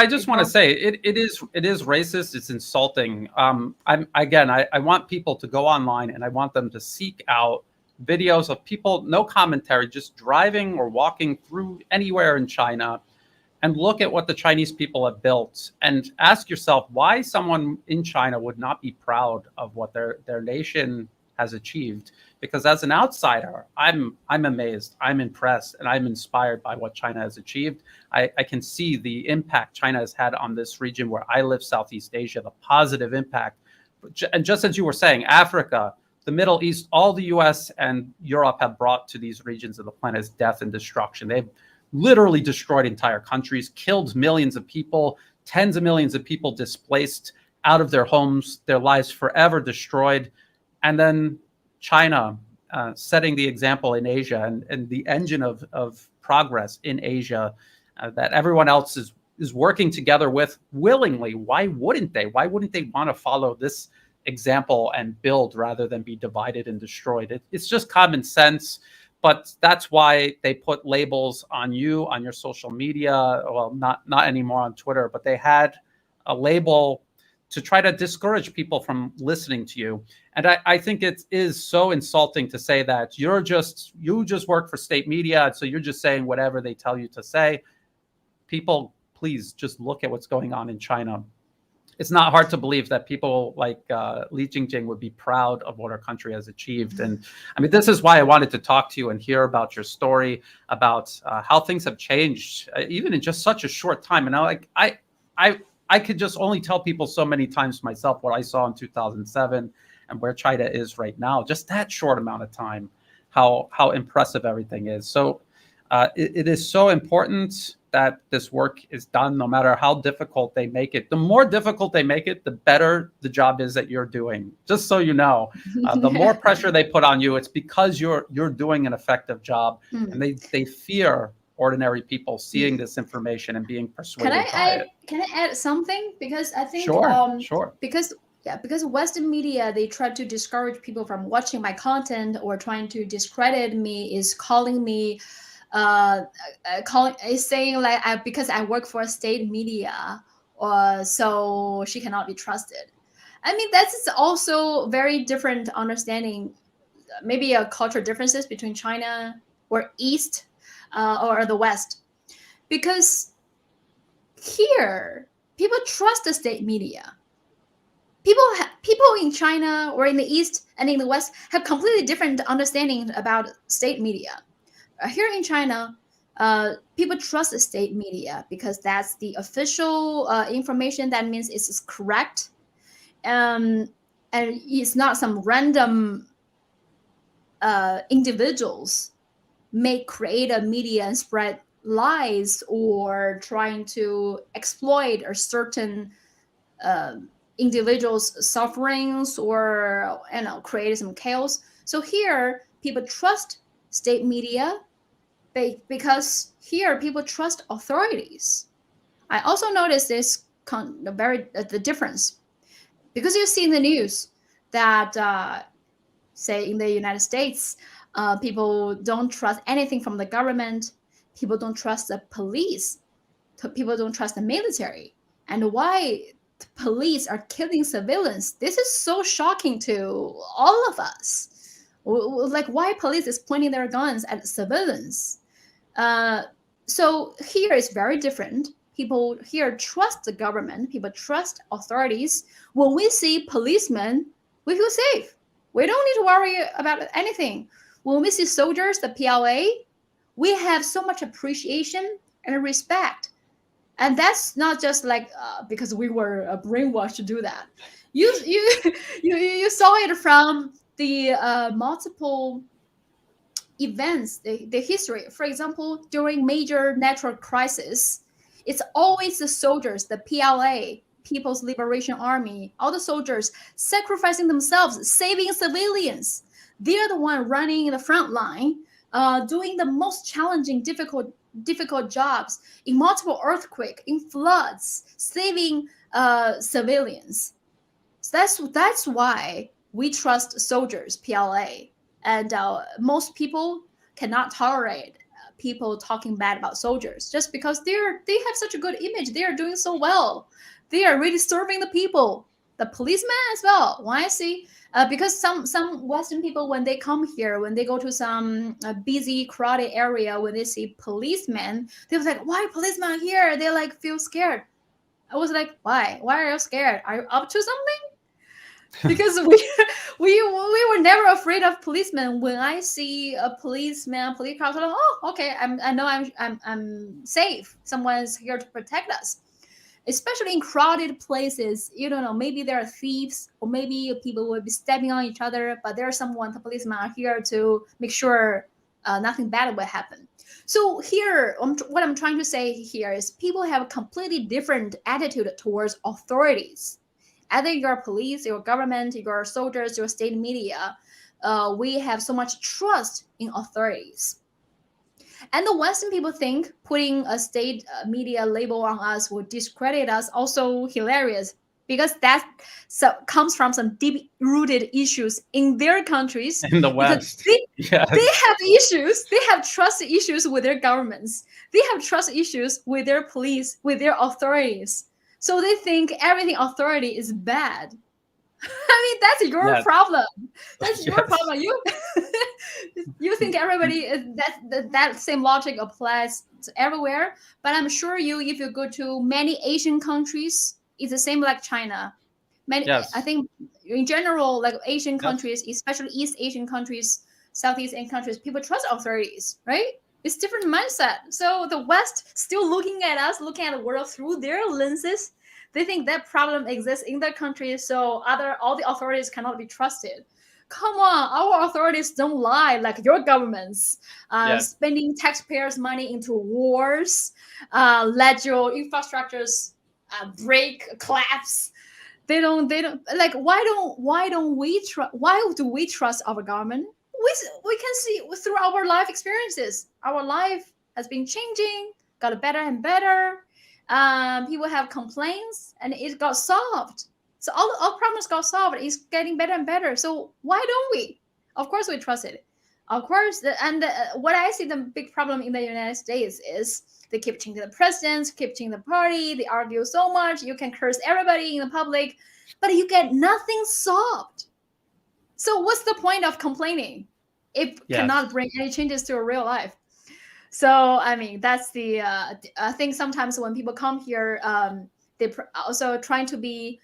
just want to say it is racist. It's insulting. I want people to go online and I want them to seek out videos of people, no commentary, just driving or walking through anywhere in China, and look at what the Chinese people have built and ask yourself why someone in China would not be proud of what their nation has achieved. Because as an outsider, I'm amazed, I'm impressed, and I'm inspired by what China has achieved. I can see the impact China has had on this region where I live, Southeast Asia, the positive impact. And just as you were saying, Africa, the Middle East, all the US and Europe have brought to these regions of the planet is death and destruction. They've literally destroyed entire countries, killed millions of people, tens of millions of people displaced out of their homes, their lives forever destroyed. And then China setting the example in Asia and the engine of progress in Asia that everyone else is working together with willingly. Why wouldn't they? Why wouldn't they want to follow this example and build rather than be divided and destroyed? It's just common sense, but that's why they put labels on you, on your social media. Well, not anymore on Twitter, but they had a label to try to discourage people from listening to you. And I think it is so insulting to say that you just work for state media, so you're just saying whatever they tell you to say. People, please just look at what's going on in China. it's not hard to believe that people like Li Jingjing would be proud of what our country has achieved. And I mean, this is why I wanted to talk to you and hear about your story, about how things have changed, even in just such a short time. And I could just only tell people so many times myself what I saw in 2007 and where China is right now, just that short amount of time, how impressive everything is. So it is so important that this work is done, no matter how difficult they make it. The more difficult they make it, the better the job is that you're doing. Just so you know, the more pressure they put on you, it's because you're doing an effective job, and they fear ordinary people seeing this information and being persuaded by it. Can I add something? Because I think sure. Because Western media, they try to discourage people from watching my content or trying to discredit me, is calling me is saying like because I work for a state media, or so she cannot be trusted. I mean, that's also very different understanding, maybe a cultural differences between China or East or the West, because here people trust the state media. People in China or in the East and in the West have completely different understanding about state media. Here in China, people trust the state media because that's the official information. That means it's correct, and it's not some random individuals may create a media and spread lies or trying to exploit a certain individuals' sufferings or create some chaos. So here, people trust state media because here people trust authorities. I also noticed this the difference, because you see in the news that say in the United States, people don't trust anything from the government. People don't trust the police. People don't trust the military. And why the police are killing civilians? This is so shocking to all of us. Like, why police is pointing their guns at civilians? So here is very different. People here trust the government. People trust authorities. When we see policemen, we feel safe. We don't need to worry about anything. When we see soldiers, the PLA, we have so much appreciation and respect. And that's not just like because we were brainwashed to do that. You saw it from the multiple events, the history. For example, during major natural crisis, it's always the soldiers, the PLA, People's Liberation Army, all the soldiers sacrificing themselves, saving civilians. They're the one running in the front line, doing the most challenging, difficult jobs in multiple earthquakes, in floods, saving civilians. So that's why we trust soldiers, PLA. And most people cannot tolerate people talking bad about soldiers just because they have such a good image. They are doing so well. They are really serving the people. The policemen as well. Why I see? Because some Western people, when they come here, when they go to some busy, crowded area, when they see policemen, they was like, "Why policemen here?" They like feel scared. I was like, "Why? Why are you scared? Are you up to something?" Because we were never afraid of policemen. When I see a policeman, police car, I'm like, oh, okay, I know I'm safe. Someone's here to protect us. Especially in crowded places, you don't know, maybe there are thieves or maybe people will be stepping on each other, but there's someone, the policemen are here to make sure nothing bad will happen. So here, what I'm trying to say here is people have a completely different attitude towards authorities. Either you're police, your government, your soldiers, your state media, we have so much trust in authorities. And the Western people think putting a state media label on us will discredit us, also hilarious, because that comes from some deep-rooted issues in their countries. In the West. They have issues. They have trust issues with their governments. They have trust issues with their police, with their authorities. So they think everything authority is bad. I mean, that's your problem. That's your problem. You think everybody that same logic applies to everywhere. But I'm sure if you go to many Asian countries, it's the same like China. Yes. I think in general, like Asian Yes. countries, especially East Asian countries, Southeast Asian countries, people trust authorities, right? It's different mindset. So the West still looking at us, looking at the world through their lenses. They think that problem exists in their country, so all the authorities cannot be trusted. Come on, our authorities don't lie like your governments, Yes. spending taxpayers' money into wars, let your infrastructures break, collapse. They don't like, why do we trust our government? We can see through our life experiences, our life has been changing, got better and better. People have complaints and it got solved, so all problems got solved. It's getting better and better, so why don't we? Of course we trust it, of course. What I see the big problem in the United States is they keep changing the presidents, keep changing the party. They argue so much. You can curse everybody in the public, but you get nothing solved. So what's the point of complaining? It Yes. cannot bring any changes to a real life. So I mean, that's the. I think sometimes when people come here, they also trying to be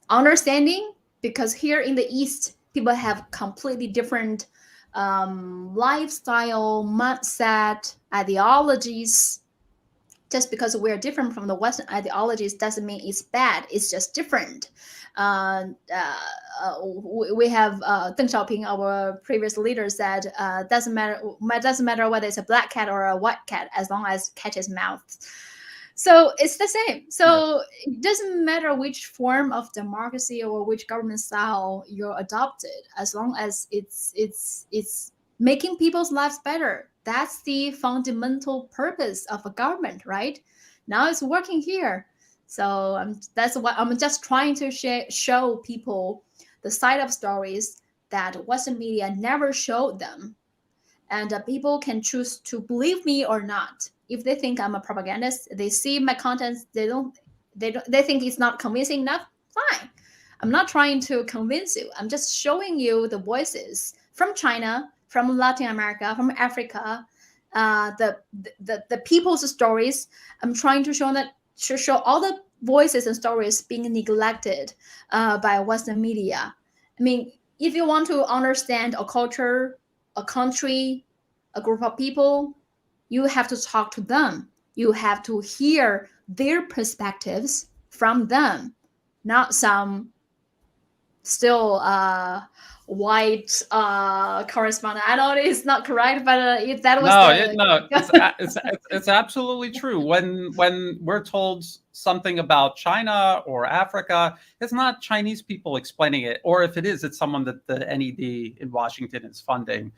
understanding, because here in the East, people have completely different lifestyle, mindset, ideologies. Just because we're different from the Western ideologies doesn't mean it's bad. It's just different. We have Deng Xiaoping, our previous leader, said doesn't matter whether it's a black cat or a white cat, as long as it catches mouth. So it's the same. So it doesn't matter which form of democracy or which government style you're adopted, as long as it's making people's lives better. That's the fundamental purpose of a government, right? Now it's working here. So that's what I'm just trying to show people the side of stories that Western media never showed them. And people can choose to believe me or not. If they think I'm a propagandist, they see my content, they think it's not convincing enough, fine. I'm not trying to convince you. I'm just showing you the voices from China, from Latin America, from Africa, the people's stories. I'm trying to show all the voices and stories being neglected by Western media. I mean, if you want to understand a culture, a country, a group of people, you have to talk to them. You have to hear their perspectives from them, not some still white correspondent. I know it's not correct, but if that was it's absolutely true. When we're told something about China or Africa, it's not Chinese people explaining it, or if it is, it's someone that the NED in Washington is funding.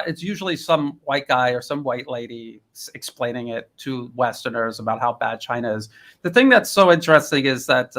It's usually some white guy or some white lady explaining it to Westerners about how bad China is. The thing that's so interesting is that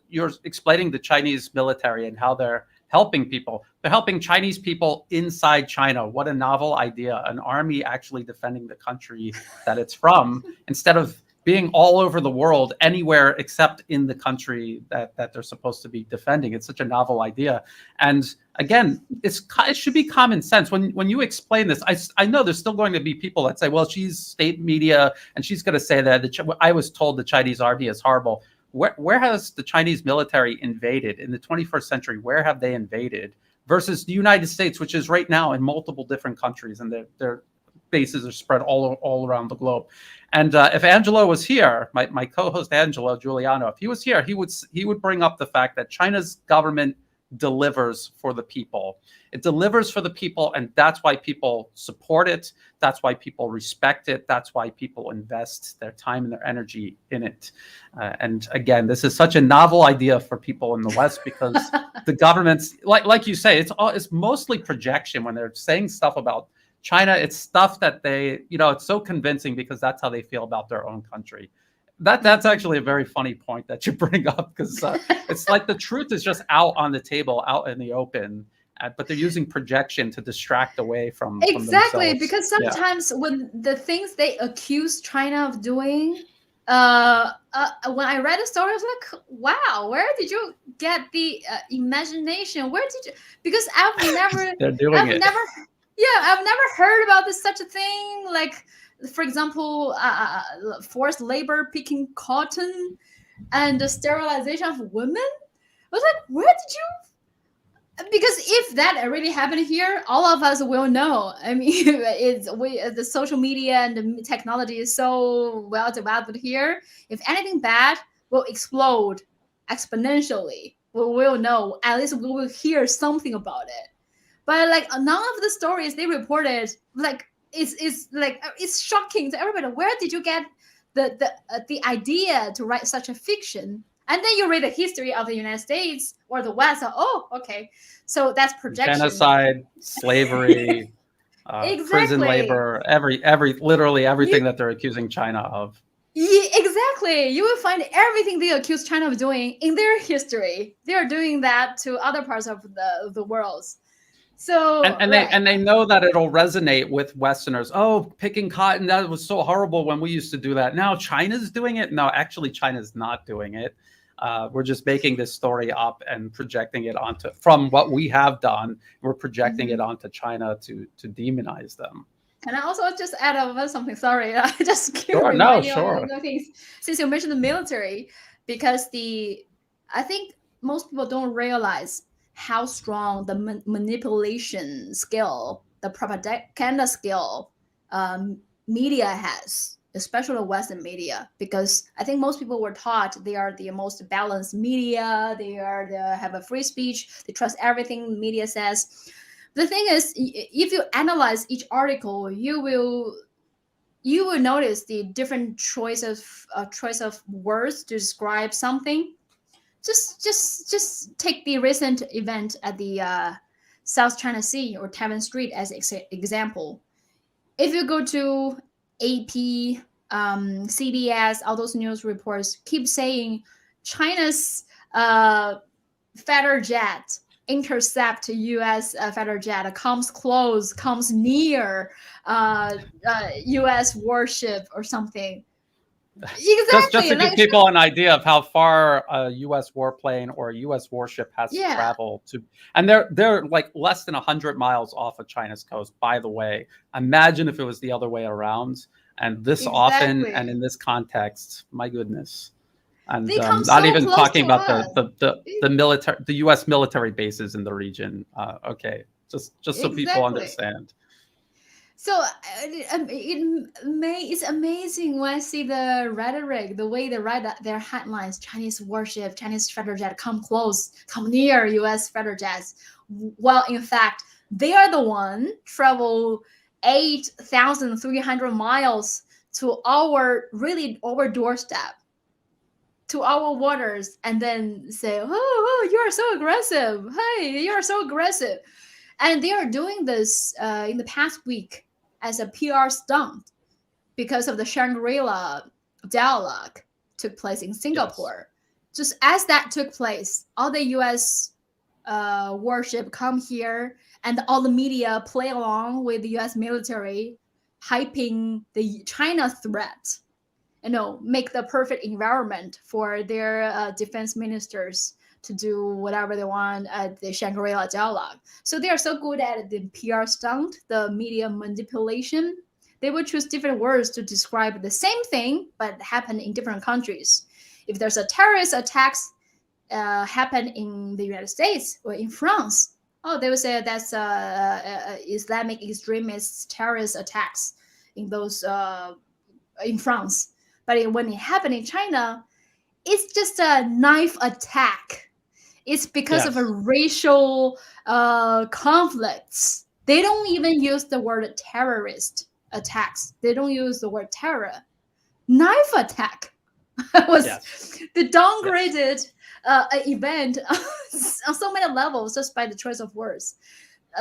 you're explaining the Chinese military and how they're helping people. They're helping Chinese people inside China. What a novel idea. An army actually defending the country that it's from, instead of being all over the world, anywhere except in the country that they're supposed to be defending. It's such a novel idea. And again, it should be common sense. When you explain this, I know there's still going to be people that say, well, she's state media, and she's going to say that I was told the Chinese army is horrible. Where has the Chinese military invaded in the 21st century? Where have they invaded versus the United States, which is right now in multiple different countries, and their bases are spread all around the globe. And if Angelo was here, my co-host Angelo Giuliano, if he was here, he would bring up the fact that China's government delivers for the people. It delivers for the people, and that's why people support it. That's why people respect it. That's why people invest their time and their energy in it. And again, this is such a novel idea for people in the West, because the governments, like you say, it's mostly projection when they're saying stuff about China. It's stuff that they, it's so convincing because that's how they feel about their own country. That's actually a very funny point that you bring up, because it's like the truth is just out on the table, out in the open, but they're using projection to distract away from exactly themselves. Because sometimes when the things they accuse China of doing, when I read the story, I was like, wow, where did you get the imagination? Where did you? Because I've never, they're doing it. Yeah, I've never heard about this such a thing. Like, for example, forced labor picking cotton and the sterilization of women. I was like, where did you? Because if that really happened here, all of us will know. I mean, the social media and the technology is so well developed here. If anything bad will explode exponentially, we will know. At least we will hear something about it. But like none of the stories they reported, like it's shocking to everybody. Where did you get the idea to write such a fiction? And then you read the history of the United States or the West. Oh, okay, so that's projection. Genocide, slavery, prison Exactly. labor, literally everything that they're accusing China of. Yeah, exactly. You will find everything they accuse China of doing in their history. They are doing that to other parts of the world. So And they know that it'll resonate with Westerners. Oh, picking cotton, that was so horrible when we used to do that. Now China's doing it. No, actually, China's not doing it. We're just making this story up and projecting it onto from what we have done. We're projecting it onto China to demonize them. And I also just add up something. Sorry, I just keep Sure, reminding sure. of things since you mentioned the military, because I think most people don't realize how strong the manipulation skill, the propaganda skill, media has, especially the Western media. Because I think most people were taught they are the most balanced media. They have a free speech. They trust everything media says. The thing is, if you analyze each article, you will notice the different choice of words to describe something. Just take the recent event at the South China Sea or Taiwan Strait as example. If you go to AP, CBS, all those news reports keep saying China's fighter jet intercept U.S. Fighter jet comes near U.S. warship or something. Exactly. Just to give people an idea of how far a U.S. warplane or a U.S. warship has to travel to, and they're like less than 100 miles off of China's coast. By the way, imagine if it was the other way around, and this often and in this context. My goodness. And not even talking about the military, the U.S. military bases in the region. Okay, just so people understand. So it's amazing when I see the rhetoric, the way they write their headlines: Chinese warship, Chinese fighter jet come close, come near U.S. fighter jets. Well, in fact, they are the one travel 8,300 miles to our doorstep, to our waters, and then say, oh, you are so aggressive. Hey, you are so aggressive. And they are doing this in the past week as a PR stunt because of the Shangri-La dialogue took place in Singapore. Yes. Just as that took place, all the U.S. warship come here, and all the media play along with the U.S. military, hyping the China threat. Make the perfect environment for their defense ministers to do whatever they want at the Shangri-La dialogue. So they are so good at the PR stunt, the media manipulation. They will choose different words to describe the same thing, but happen in different countries. If there's a terrorist attacks happen in the United States or in France, they will say that's Islamic extremist terrorist attacks in those in France. But when it happened in China, it's just a knife attack. It's because of a racial conflicts. They don't even use the word terrorist attacks. They don't use the word terror. Knife attack was the downgraded event on so many levels just by the choice of words.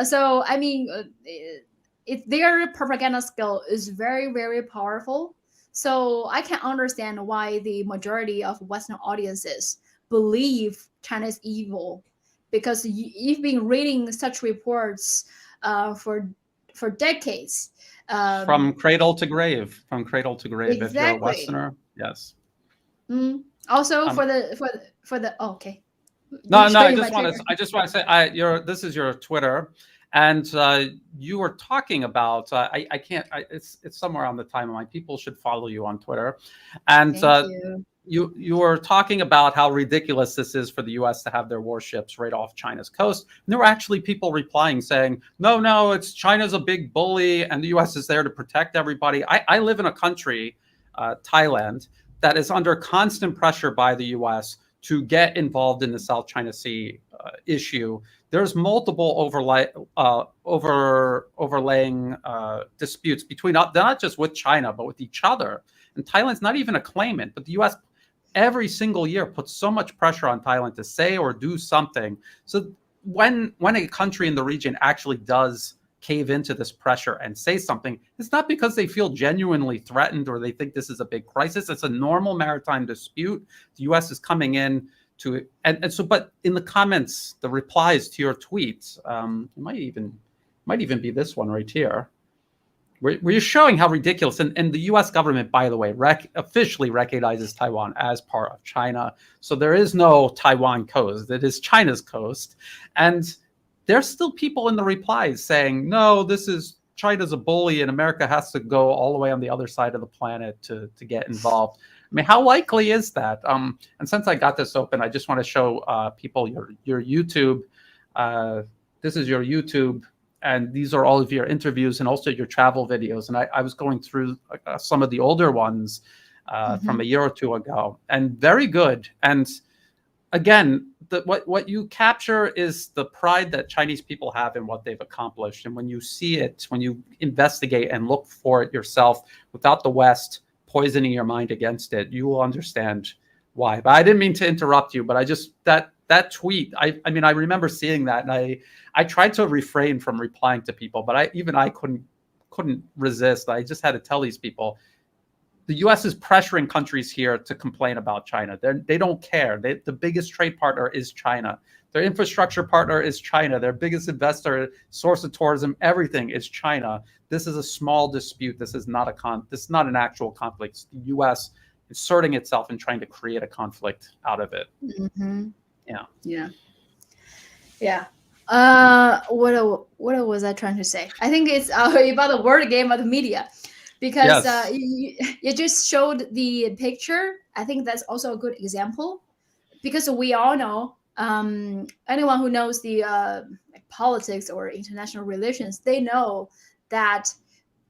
So, I mean, their propaganda skill is very, very powerful. So I can understand why the majority of Western audiences believe China is evil, because you've been reading such reports for decades. From cradle to grave. Exactly. If you're a Westerner, yes. Also, for the okay. No. I just want to say, this is your Twitter. And you were talking about, I can't, it's somewhere on the timeline. People should follow you on Twitter. And Thank you. you were talking about how ridiculous this is for the U.S. to have their warships right off China's coast. And there were actually people replying saying, no, it's China's a big bully and the U.S. is there to protect everybody. I live in a country, Thailand, that is under constant pressure by the U.S. to get involved in the South China Sea issue. There's multiple overlaying disputes between, not just with China, but with each other. And Thailand's not even a claimant, but the U.S. every single year puts so much pressure on Thailand to say or do something. So when a country in the region actually does cave into this pressure and say something, it's not because they feel genuinely threatened or they think this is a big crisis. It's a normal maritime dispute. The U.S. is coming in to, and so, but in the comments, the replies to your tweets, it might even be this one right here, where you're showing how ridiculous, and the U.S. government, by the way, officially recognizes Taiwan as part of China. So there is no Taiwan coast. It is China's coast. And there's still people in the replies saying, no, this is China's a bully and America has to go all the way on the other side of the planet to get involved. I mean, how likely is that? And since I got this open, I just want to show people your YouTube. This is your YouTube, and these are all of your interviews and also your travel videos. And I was going through some of the older ones from a year or two ago, and very good. And again, what you capture is the pride that Chinese people have in what they've accomplished. And when you see it, when you investigate and look for it yourself without the West poisoning your mind against it, you will understand why. But I didn't mean to interrupt you, but I just, that tweet, I mean, I remember seeing that, and I tried to refrain from replying to people, but I couldn't resist. I just had to tell these people, the U.S. is pressuring countries here to complain about China. They don't care. The biggest trade partner is China. Their infrastructure partner is China. Their biggest investor, source of tourism, everything is China. This is a small dispute. This is not an actual conflict. It's the U.S. inserting itself and trying to create a conflict out of it. Mm-hmm. Yeah. What was I trying to say? I think it's about the word game of the media. Because Yes. you just showed the picture. I think that's also a good example, because we all know, anyone who knows the politics or international relations, they know that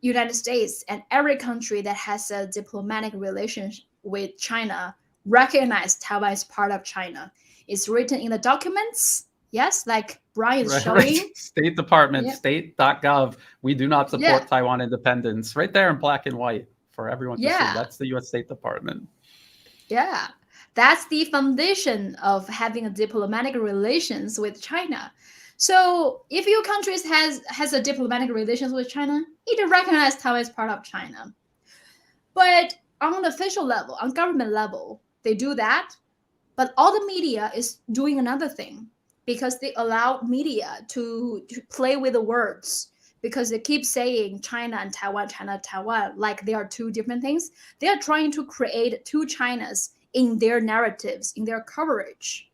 United States and every country that has a diplomatic relationship with China recognize Taiwan as part of China. It's written in the documents. Yes, like Brian's showing. Right. State Department, Yeah. state.gov. We do not support Yeah. Taiwan independence. Right there in black and white for everyone to see. Yeah. That's the U.S. State Department. Yeah, that's the foundation of having a diplomatic relations with China. So if your country has a diplomatic relations with China, it recognizes Taiwan as part of China. But on the official level, on government level, they do that. But all the media is doing another thing, because they allow media to play with the words, because they keep saying China and Taiwan, China, Taiwan, like they are two different things. They are trying to create two Chinas in their narratives, in their coverage.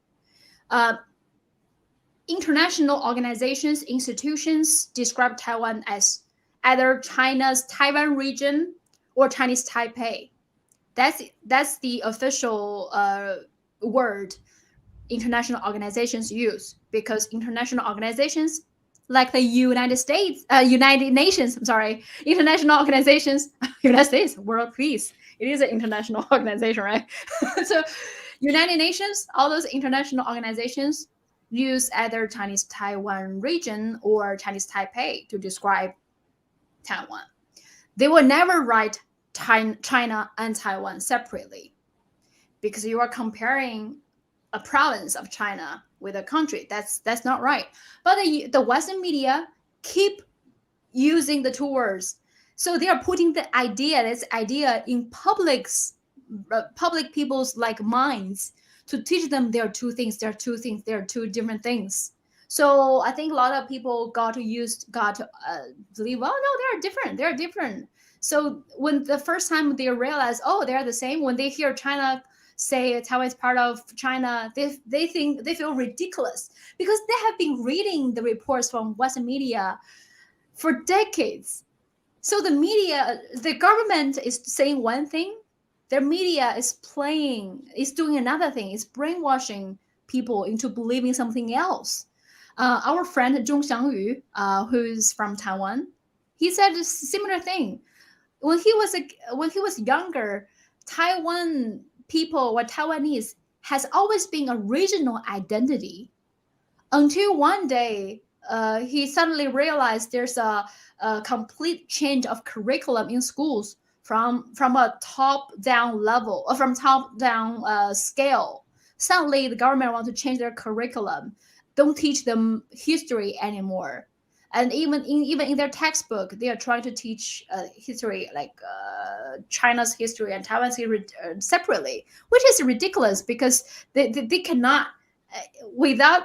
International organizations, institutions describe Taiwan as either China's Taiwan region or Chinese Taipei. That's the official word international organizations use, because international organizations like the United Nations, international organizations, United States, World Peace. It is an international organization, right? So United Nations, all those international organizations use either Chinese Taiwan region or Chinese Taipei to describe Taiwan. They will never write China and Taiwan separately, because you are comparing a province of China with a country. That's not right. But the Western media keep using the two words, so they are putting this idea in public people's like minds, to teach them there are two things, there are two different things. So I think a lot of people got to believe, well, no, they're different. So when the first time they realize, oh, they're the same, when they hear China say Taiwan is part of China, they feel ridiculous because they have been reading the reports from Western media for decades. So the government is saying one thing, their media is doing another thing, is brainwashing people into believing something else. Our friend Zhong Xiangyu, who's from Taiwan, he said a similar thing. When he was younger, Taiwan people or Taiwanese has always been a regional identity until one day he suddenly realized there's a complete change of curriculum in schools from a top-down level or from top-down scale. Suddenly, the government wants to change their curriculum, don't teach them history anymore, and even in their textbook, they are trying to teach history like China's history and Taiwan's history separately, which is ridiculous because they cannot without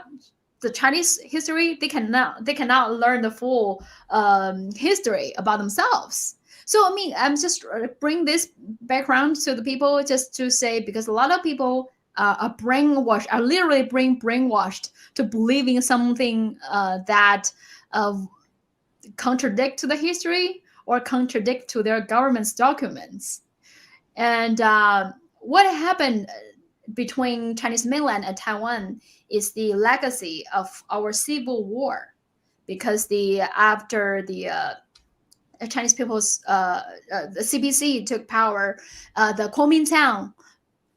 the Chinese history, they cannot learn the full history about themselves. So I mean, I'm just bring this background to the people just to say, because a lot of people are brainwashed, are literally brainwashed to believing something that contradict to the history or contradict to their government's documents. And what happened between Chinese mainland and Taiwan is the legacy of our civil war, because after the Chinese people's the CPC took power, the Kuomintang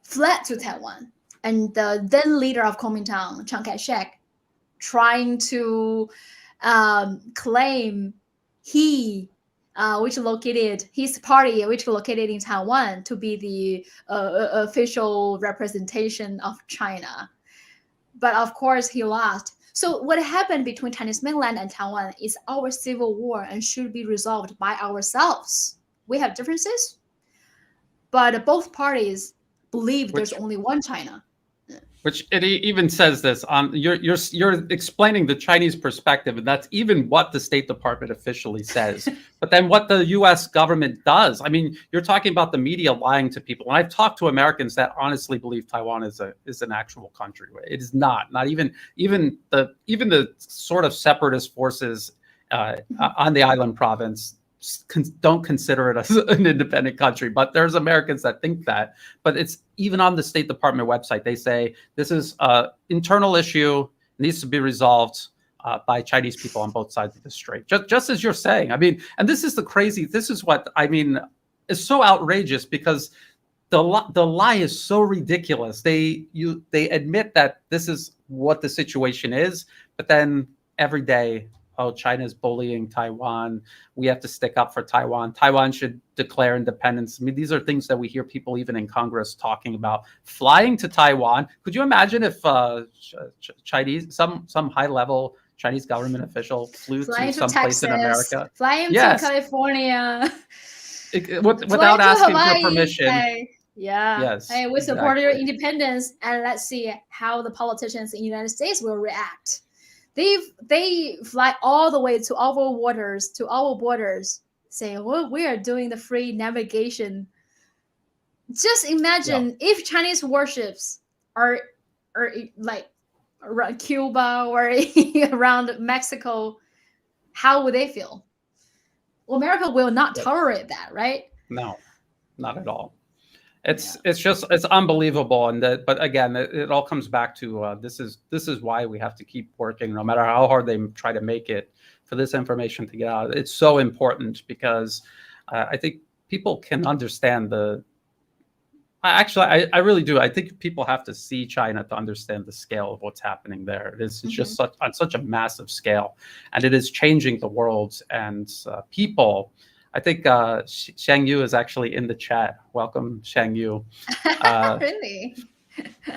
fled to Taiwan, and the then leader of Kuomintang, Chiang Kai-shek, trying to claim his party, which located in Taiwan, to be the official representation of China. But of course, he lost. So what happened between Chinese mainland and Taiwan is our civil war and should be resolved by ourselves. We have differences, but both parties believe there's only one China. Which it even says this on you're explaining the Chinese perspective, and that's even what the State Department officially says. But then what the U.S. government does, I mean, you're talking about the media lying to people. And I've talked to Americans that honestly believe Taiwan is an actual country. It is not. Not even the sort of separatist forces on the island province don't consider it as an independent country, but there's Americans that think that. But it's even on the State Department website, they say this is an internal issue, needs to be resolved by Chinese people on both sides of the strait. Just as you're saying. I mean, and this is what I mean is so outrageous, because the lie is so ridiculous. They admit that this is what the situation is, but then every day, oh, China's bullying Taiwan. We have to stick up for Taiwan. Taiwan should declare independence. I mean, these are things that we hear people even in Congress talking about. Flying to Taiwan. Could you imagine if Chinese, some high-level Chinese government official flew to some place in America? Flying to California. Without asking for permission. Yeah. Yes. Hey, we support your independence, and let's see how the politicians in the United States will react. They fly all the way to our borders, saying, well, we are doing the free navigation. Just imagine if Chinese warships are like around Cuba or around Mexico, how would they feel? Well, America will not tolerate that, right? No, not at all. It's unbelievable, but again, it all comes back to this is why we have to keep working, no matter how hard they try to make it for this information to get out. It's so important because I think people can understand I really do. I think people have to see China to understand the scale of what's happening there. It's just on such a massive scale, and it is changing the world and people. I think Shang Yu is actually in the chat. Welcome, Shang Yu. Really?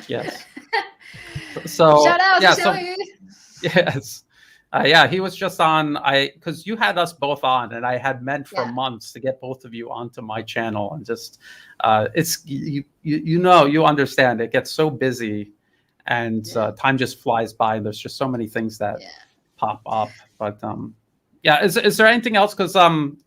Yes. So shout out to Shang Yu. Yes. He was just on. Because you had us both on, and I had meant for months to get both of you onto my channel, and just it's you understand. It gets so busy, and time just flies by, and there's just so many things that pop up. But Yeah. Is there anything else? Because I'm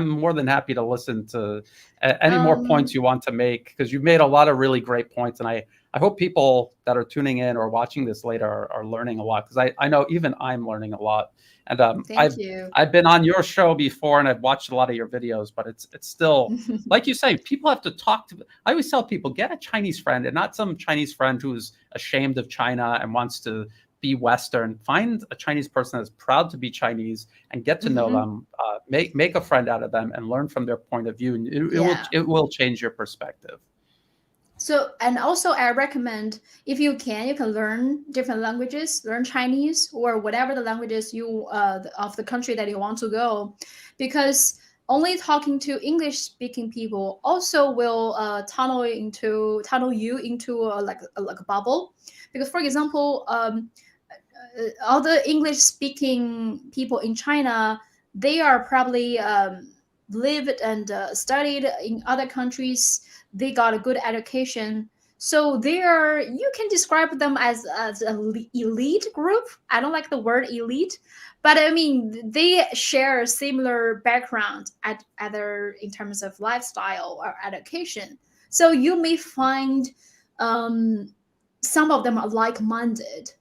more than happy to listen to any more points Um, you want to make, because you've made a lot of really great points, and I hope people that are tuning in or watching this later are learning a lot, because I know even I'm learning a lot. And Thank you. I've been on your show before, and I've watched a lot of your videos, but it's still, like you say, people have to talk to. I always tell people, get a Chinese friend, and not some Chinese friend who's ashamed of China and wants to be Western. Find a Chinese person that's proud to be Chinese and get to know Mhm. them. Make a friend out of them and learn from their point of view, and Yeah. it will change your perspective. So, and also I recommend, if you can learn different languages, learn Chinese or whatever the languages you of the country that you want to go, because only talking to English speaking people also will tunnel you into like a bubble. Because for example, all the English speaking people in China, they are probably lived and studied in other countries. They got a good education, so they are, you can describe them as an elite group. I don't like the word elite, but I mean they share similar background at other in terms of lifestyle or education. So you may find um, some of them are like-minded.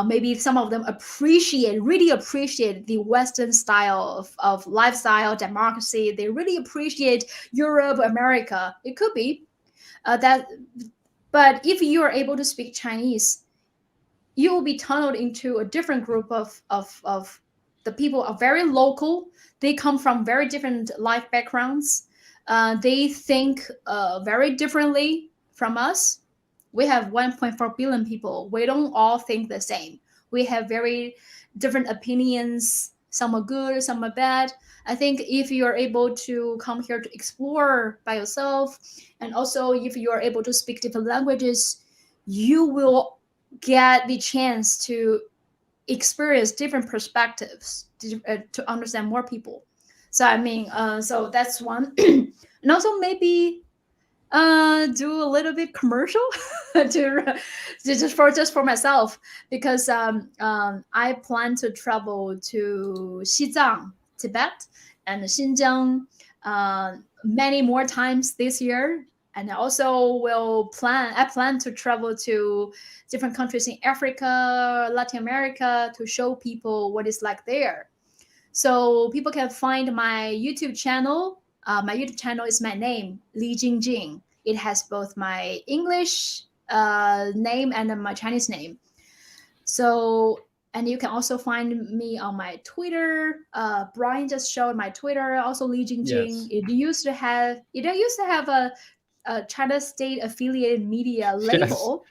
Maybe some of them really appreciate the Western style of lifestyle, democracy. They really appreciate Europe, America. It could be that, but if you are able to speak Chinese, you will be tunneled into a different group of the people are very local. They come from very different life backgrounds. They think very differently from us. We have 1.4 billion people. We don't all think the same. We have very different opinions. Some are good, some are bad. I think if you are able to come here to explore by yourself, and also if you are able to speak different languages, you will get the chance to experience different perspectives to understand more people. So I mean, so that's one. And also maybe do a little bit commercial to just for myself, because I plan to travel to Xizang, Tibet, and Xinjiang many more times this year. And I also I plan to travel to different countries in Africa, Latin America, to show people what it's like there. So people can find my YouTube channel. My YouTube channel is my name, Li Jingjing. It has both my English name and my Chinese name. So, and you can also find me on my Twitter. Brian just showed my Twitter, also Li Jingjing. Yes. It used to have a China State affiliated media Yes. label.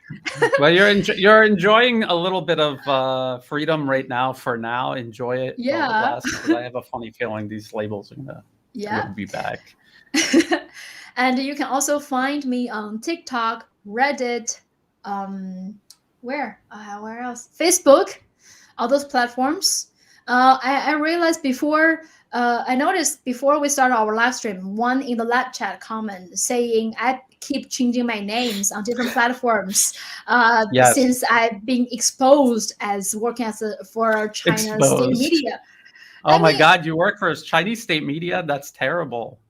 Well, you're enjoying a little bit of freedom right now. For now, enjoy it while it Yeah, lasts, because I have a funny feeling these labels are gonna yeah. be back. And you can also find me on TikTok, Reddit, um, where else? Facebook, all those platforms. I realized before, I noticed before we started our live stream, one in the live chat comment saying I keep changing my names on different platforms Yes, since I've been exposed as working for China state exposed. media. Oh I my mean, God, you work for Chinese state media? That's terrible.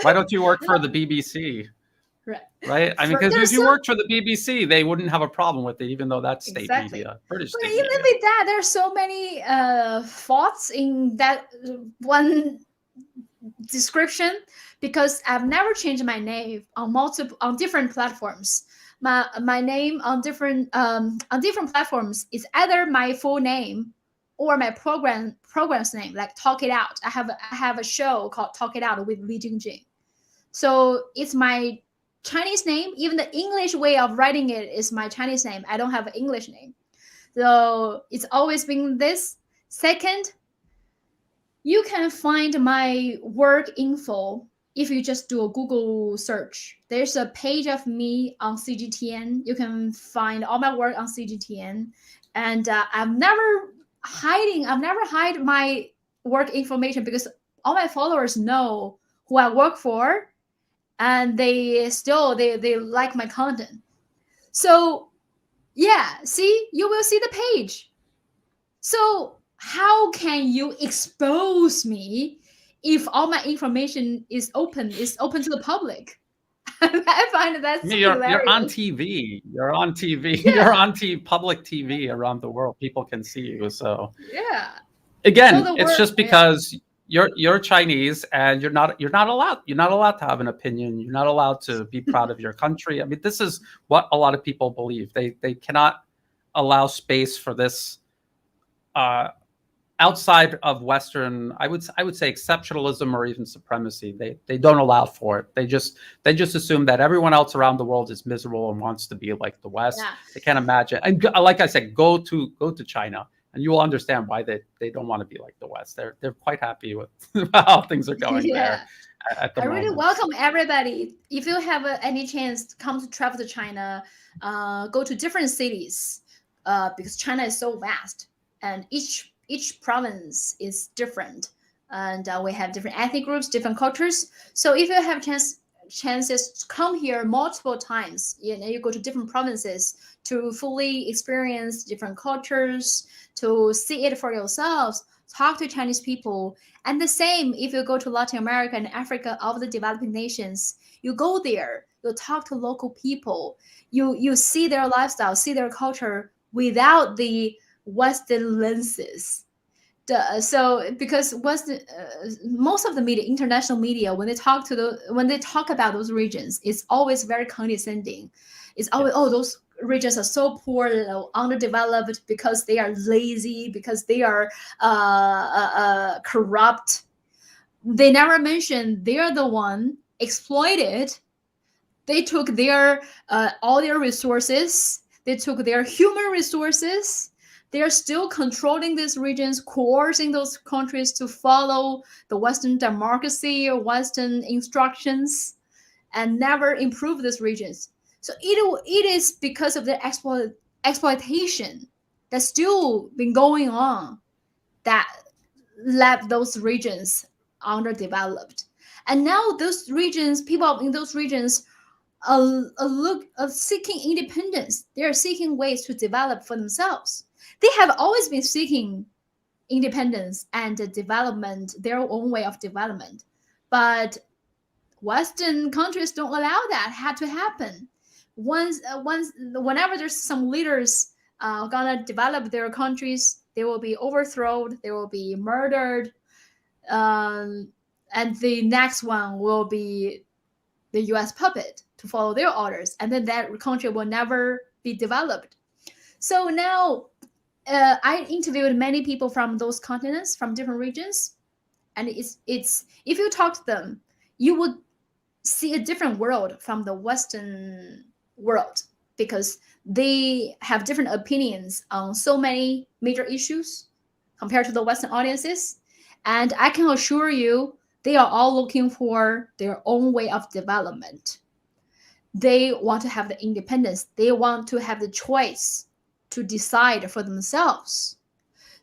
Why don't you work for the BBC? right. Right? I mean, For, because if there's you so worked for the BBC, they wouldn't have a problem with it, even though that's state exactly. media, British But state even media. with that, there's so many faults in that one description, because I've never changed my name on different platforms. My name on different platforms is either my full name or my program's name, like Talk It Out. I have a show called Talk It Out with Li Jingjing. So it's my Chinese name. Even the English way of writing it is my Chinese name. I don't have an English name. So it's always been this. Second, you can find my work info if you just do a Google search. There's a page of me on CGTN. You can find all my work on CGTN. And I've never hide my work information, because all my followers know who I work for, and they like my content. So yeah, see, you will see the page. So how can you expose me if all my information is open to the public? I find that I mean, so you're on hilarious. TV. You're on TV. You're Yeah, on public TV around the world. People can see you. So yeah. So again, the it's word, just yeah, because you're Chinese and you're not allowed to have an opinion. You're not allowed to be proud of your country. I mean, this is what a lot of people believe. They cannot allow space for this uh, outside of Western. I would say exceptionalism or even supremacy. They don't allow for it. They just assume that everyone else around the world is miserable and wants to be like the West. yeah. They can't imagine. And like I said, go to China, and you will understand why they don't want to be like the West. They're quite happy with how things are going there Yeah. at the I really moment. welcome everybody. If you have any chance to come to travel to China, go to different cities, because China is so vast, and each province is different, and we have different ethnic groups, different cultures. So if you have chances to come here multiple times, you go to different provinces to fully experience different cultures, to see it for yourselves, talk to Chinese people. And the same if you go to Latin America and Africa, all the developing nations, you go there, you talk to local people, you see their lifestyle, see their culture without the Western lenses. So because most of the media, international media, when they talk about those regions, it's always very condescending. It's always, oh, Yes. those regions are so poor, underdeveloped, because they are lazy, because they are corrupt. They never mention they are the one exploited. They took their all their resources. They took their human resources. They are still controlling these regions, coercing those countries to follow the Western democracy or Western instructions, and never improve these regions. So it is because of the exploitation that's still been going on that left those regions underdeveloped. And now those regions, people in those regions a look of seeking independence. They are seeking ways to develop for themselves. They have always been seeking independence and development, their own way of development. But Western countries don't allow that had to happen. Whenever there's some leaders gonna develop their countries, they will be overthrown, they will be murdered, um, and the next one will be the US puppet to follow their orders, and then that country will never be developed. So now I interviewed many people from those continents, from different regions, and it's if you talk to them, you would see a different world from the Western world, because they have different opinions on so many major issues compared to the Western audiences. And I can assure you, they are all looking for their own way of development. They want to have the independence, they want to have the choice to decide for themselves.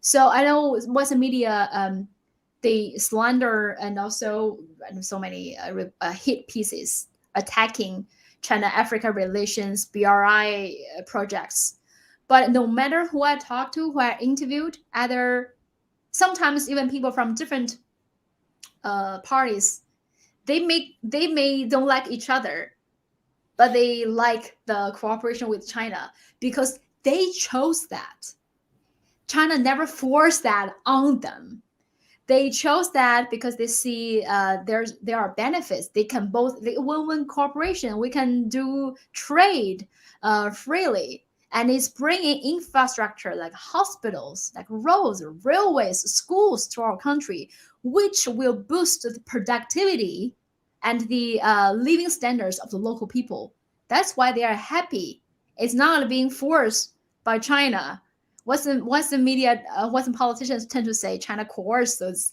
So I know Western media, they slander and also so many hit pieces attacking China-Africa relations, BRI projects. But no matter who I talked to, who I interviewed, either sometimes even people from different parties, they may don't like each other, but they like the cooperation with China because they chose that. China never forced that on them. They chose that because they see there are benefits. They can both the win-win cooperation. We can do trade freely, and it's bringing infrastructure like hospitals, like roads, railways, schools to our country, which will boost the productivity and the living standards of the local people. That's why they are happy. It's not being forced by China. Western media, Western politicians tend to say China coerced those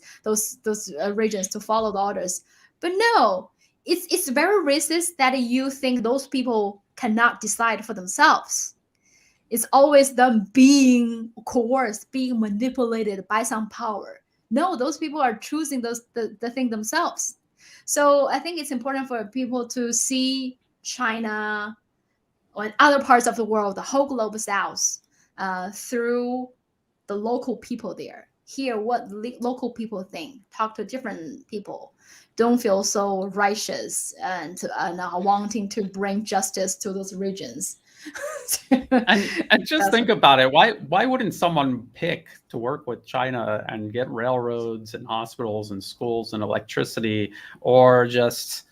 regions to follow the orders, but no, it's very racist that you think those people cannot decide for themselves. It's always them being coerced, being manipulated by some power. No, those people are choosing the thing themselves. So I think it's important for people to see China or in other parts of the world, the whole global south, through the local people there. hear what local people think, talk to different people, don't feel so righteous and wanting to bring justice to those regions. And just think about it. Why wouldn't someone pick to work with China and get railroads and hospitals and schools and electricity, or just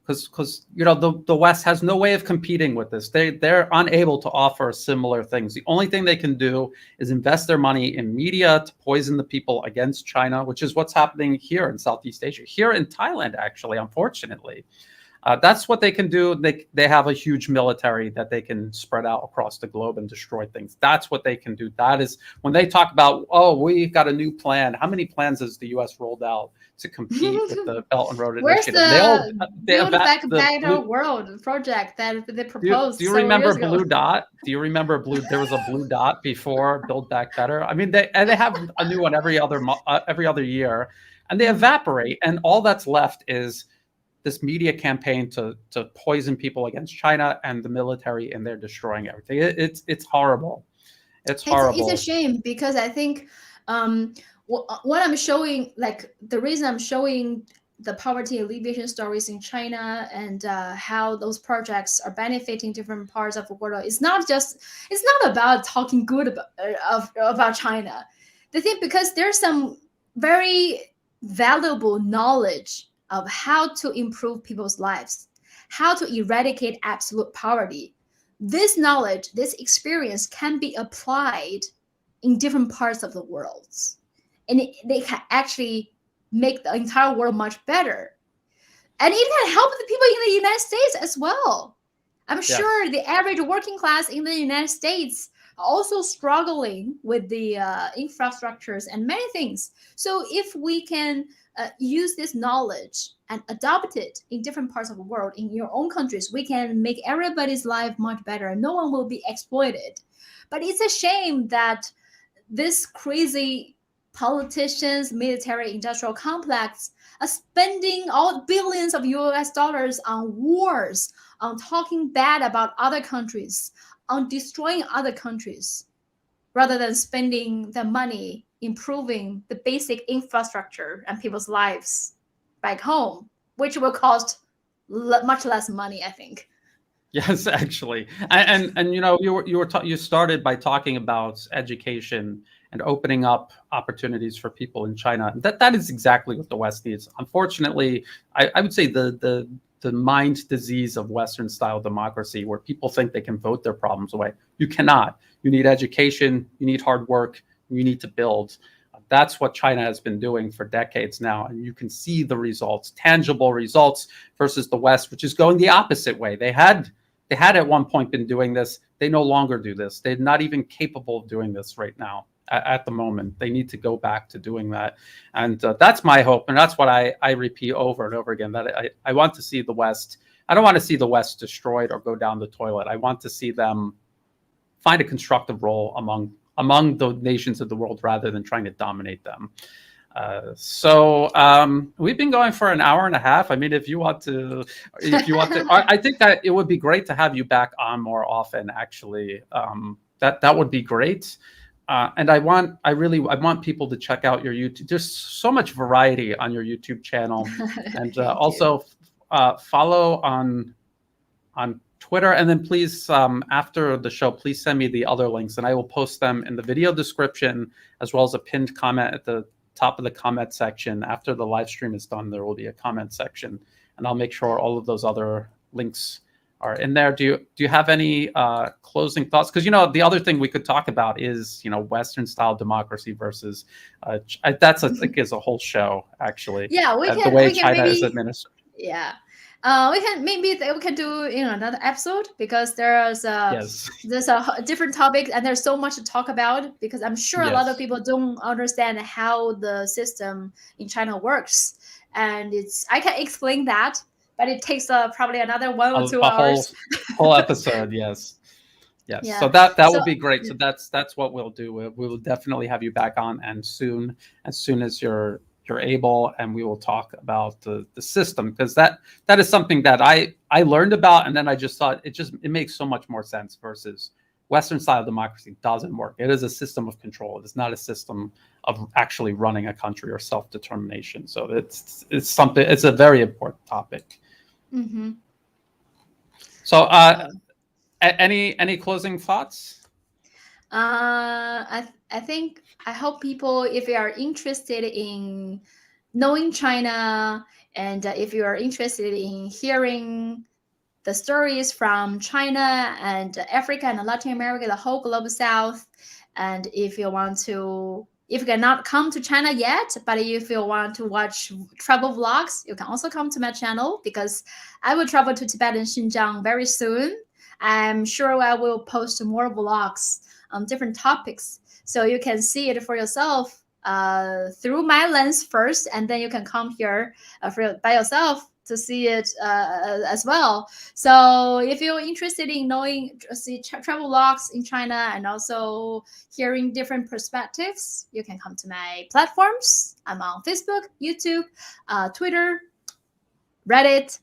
because the West has no way of competing with this. They're unable to offer similar things. The only thing they can do is invest their money in media to poison the people against China, which is what's happening here in Southeast Asia, here in Thailand, actually, unfortunately. That's what they can do. They have a huge military that they can spread out across the globe and destroy things. That's what they can do. That is when they talk about, oh, we've got a new plan. How many plans has the U.S. rolled out to compete with the Belt and Road Where's Initiative? the Build Back Better World project that they proposed? Do you remember Blue Dot? Do you remember there was a Blue Dot before Build Back Better? I mean, they have a new one every other year, and they evaporate, and all that's left is this media campaign to poison people against China and the military, and they're destroying everything. It's horrible. It's horrible. It's a shame because I think what I'm showing, like the reason I'm showing the poverty alleviation stories in China and how those projects are benefiting different parts of the world, it's not about talking good about China. The thing, because there's some very valuable knowledge of how to improve people's lives, how to eradicate absolute poverty. This knowledge, this experience can be applied in different parts of the world. And they can actually make the entire world much better. And it can help the people in the United States as well. I'm sure the average working class in the United States are also struggling with the infrastructures and many things. So if we can use this knowledge and adopt it in different parts of the world, in your own countries, we can make everybody's life much better. No one will be exploited. But it's a shame that this crazy politicians, military industrial complex are spending all billions of US dollars on wars, on talking bad about other countries, on destroying other countries, rather than spending the money improving the basic infrastructure and people's lives back home, which will cost much less money, I think. Yes, actually, and you started by talking about education and opening up opportunities for people in China. That is exactly what the West needs. Unfortunately, I would say the mind disease of Western style democracy, where people think they can vote their problems away. You cannot. You need education. You need hard work. You need to build. That's what China has been doing for decades now. And you can see the results, tangible results, versus the West, which is going the opposite way. They had at one point been doing this. They no longer do this. They're not even capable of doing this right now. At the moment, they need to go back to doing that. And that's my hope. And that's what I repeat over and over again, that I want to see the West. I don't want to see the West destroyed or go down the toilet. I want to see them find a constructive role among the nations of the world rather than trying to dominate them. So we've been going for an hour and a half. I mean, if you want to, I think that it would be great to have you back on more often. Actually, that would be great. And I want people to check out your YouTube. There's so much variety on your YouTube channel, and also follow on Twitter. And then please, after the show, please send me the other links, and I will post them in the video description, as well as a pinned comment at the top of the comment section. After the live stream is done, there will be a comment section, and I'll make sure all of those other links are in there. Do you have any closing thoughts? Because the other thing we could talk about is Western style democracy versus that's is a whole show, actually. Yeah, the way China is administered. Yeah. We can do another episode, because there's a different topic and there's so much to talk about, because I'm sure a lot of people don't understand how the system in China works, and I can explain that, but it takes probably another 1 or 2 hours. Whole episode. Yes. Yeah. So that will be great. So that's what we'll do. We will definitely have you back on, and as soon as you're able, and we will talk about the system, because that is something that I learned about, and then I just thought it makes so much more sense versus Western style democracy doesn't work. It is a system of control. It is not a system of actually running a country or self-determination. So it's a very important topic. Mm-hmm. So any closing thoughts? I think I hope people, if you are interested in knowing China, and if you are interested in hearing the stories from China and Africa and Latin America, the whole global South, and if you cannot come to China yet, but if you want to watch travel vlogs, you can also come to my channel, because I will travel to Tibet and Xinjiang very soon. I'm sure I will post more vlogs on different topics, so you can see it for yourself through my lens first, and then you can come here by yourself to see it as well. So if you're interested in knowing, see travel logs in China and also hearing different perspectives, you can come to my platforms. I'm on Facebook, YouTube, Twitter, Reddit,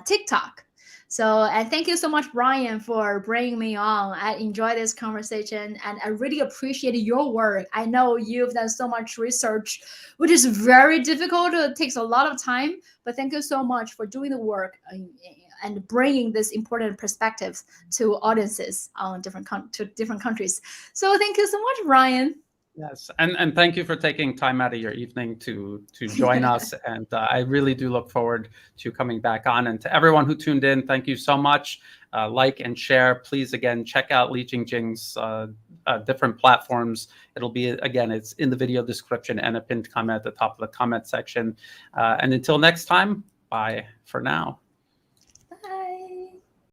TikTok. So, and thank you so much, Brian, for bringing me on. I enjoyed this conversation, and I really appreciate your work. I know you've done so much research, which is very difficult. It takes a lot of time, but thank you so much for doing the work and bringing this important perspectives to audiences on different countries. So, thank you so much, Brian. Yes, and thank you for taking time out of your evening to join us. And I really do look forward to coming back on. And to everyone who tuned in, thank you so much. Like and share. Please, again, check out Li Jingjing's different platforms. It'll be, again, it's in the video description and a pinned comment at the top of the comment section. And until next time, bye for now. Bye.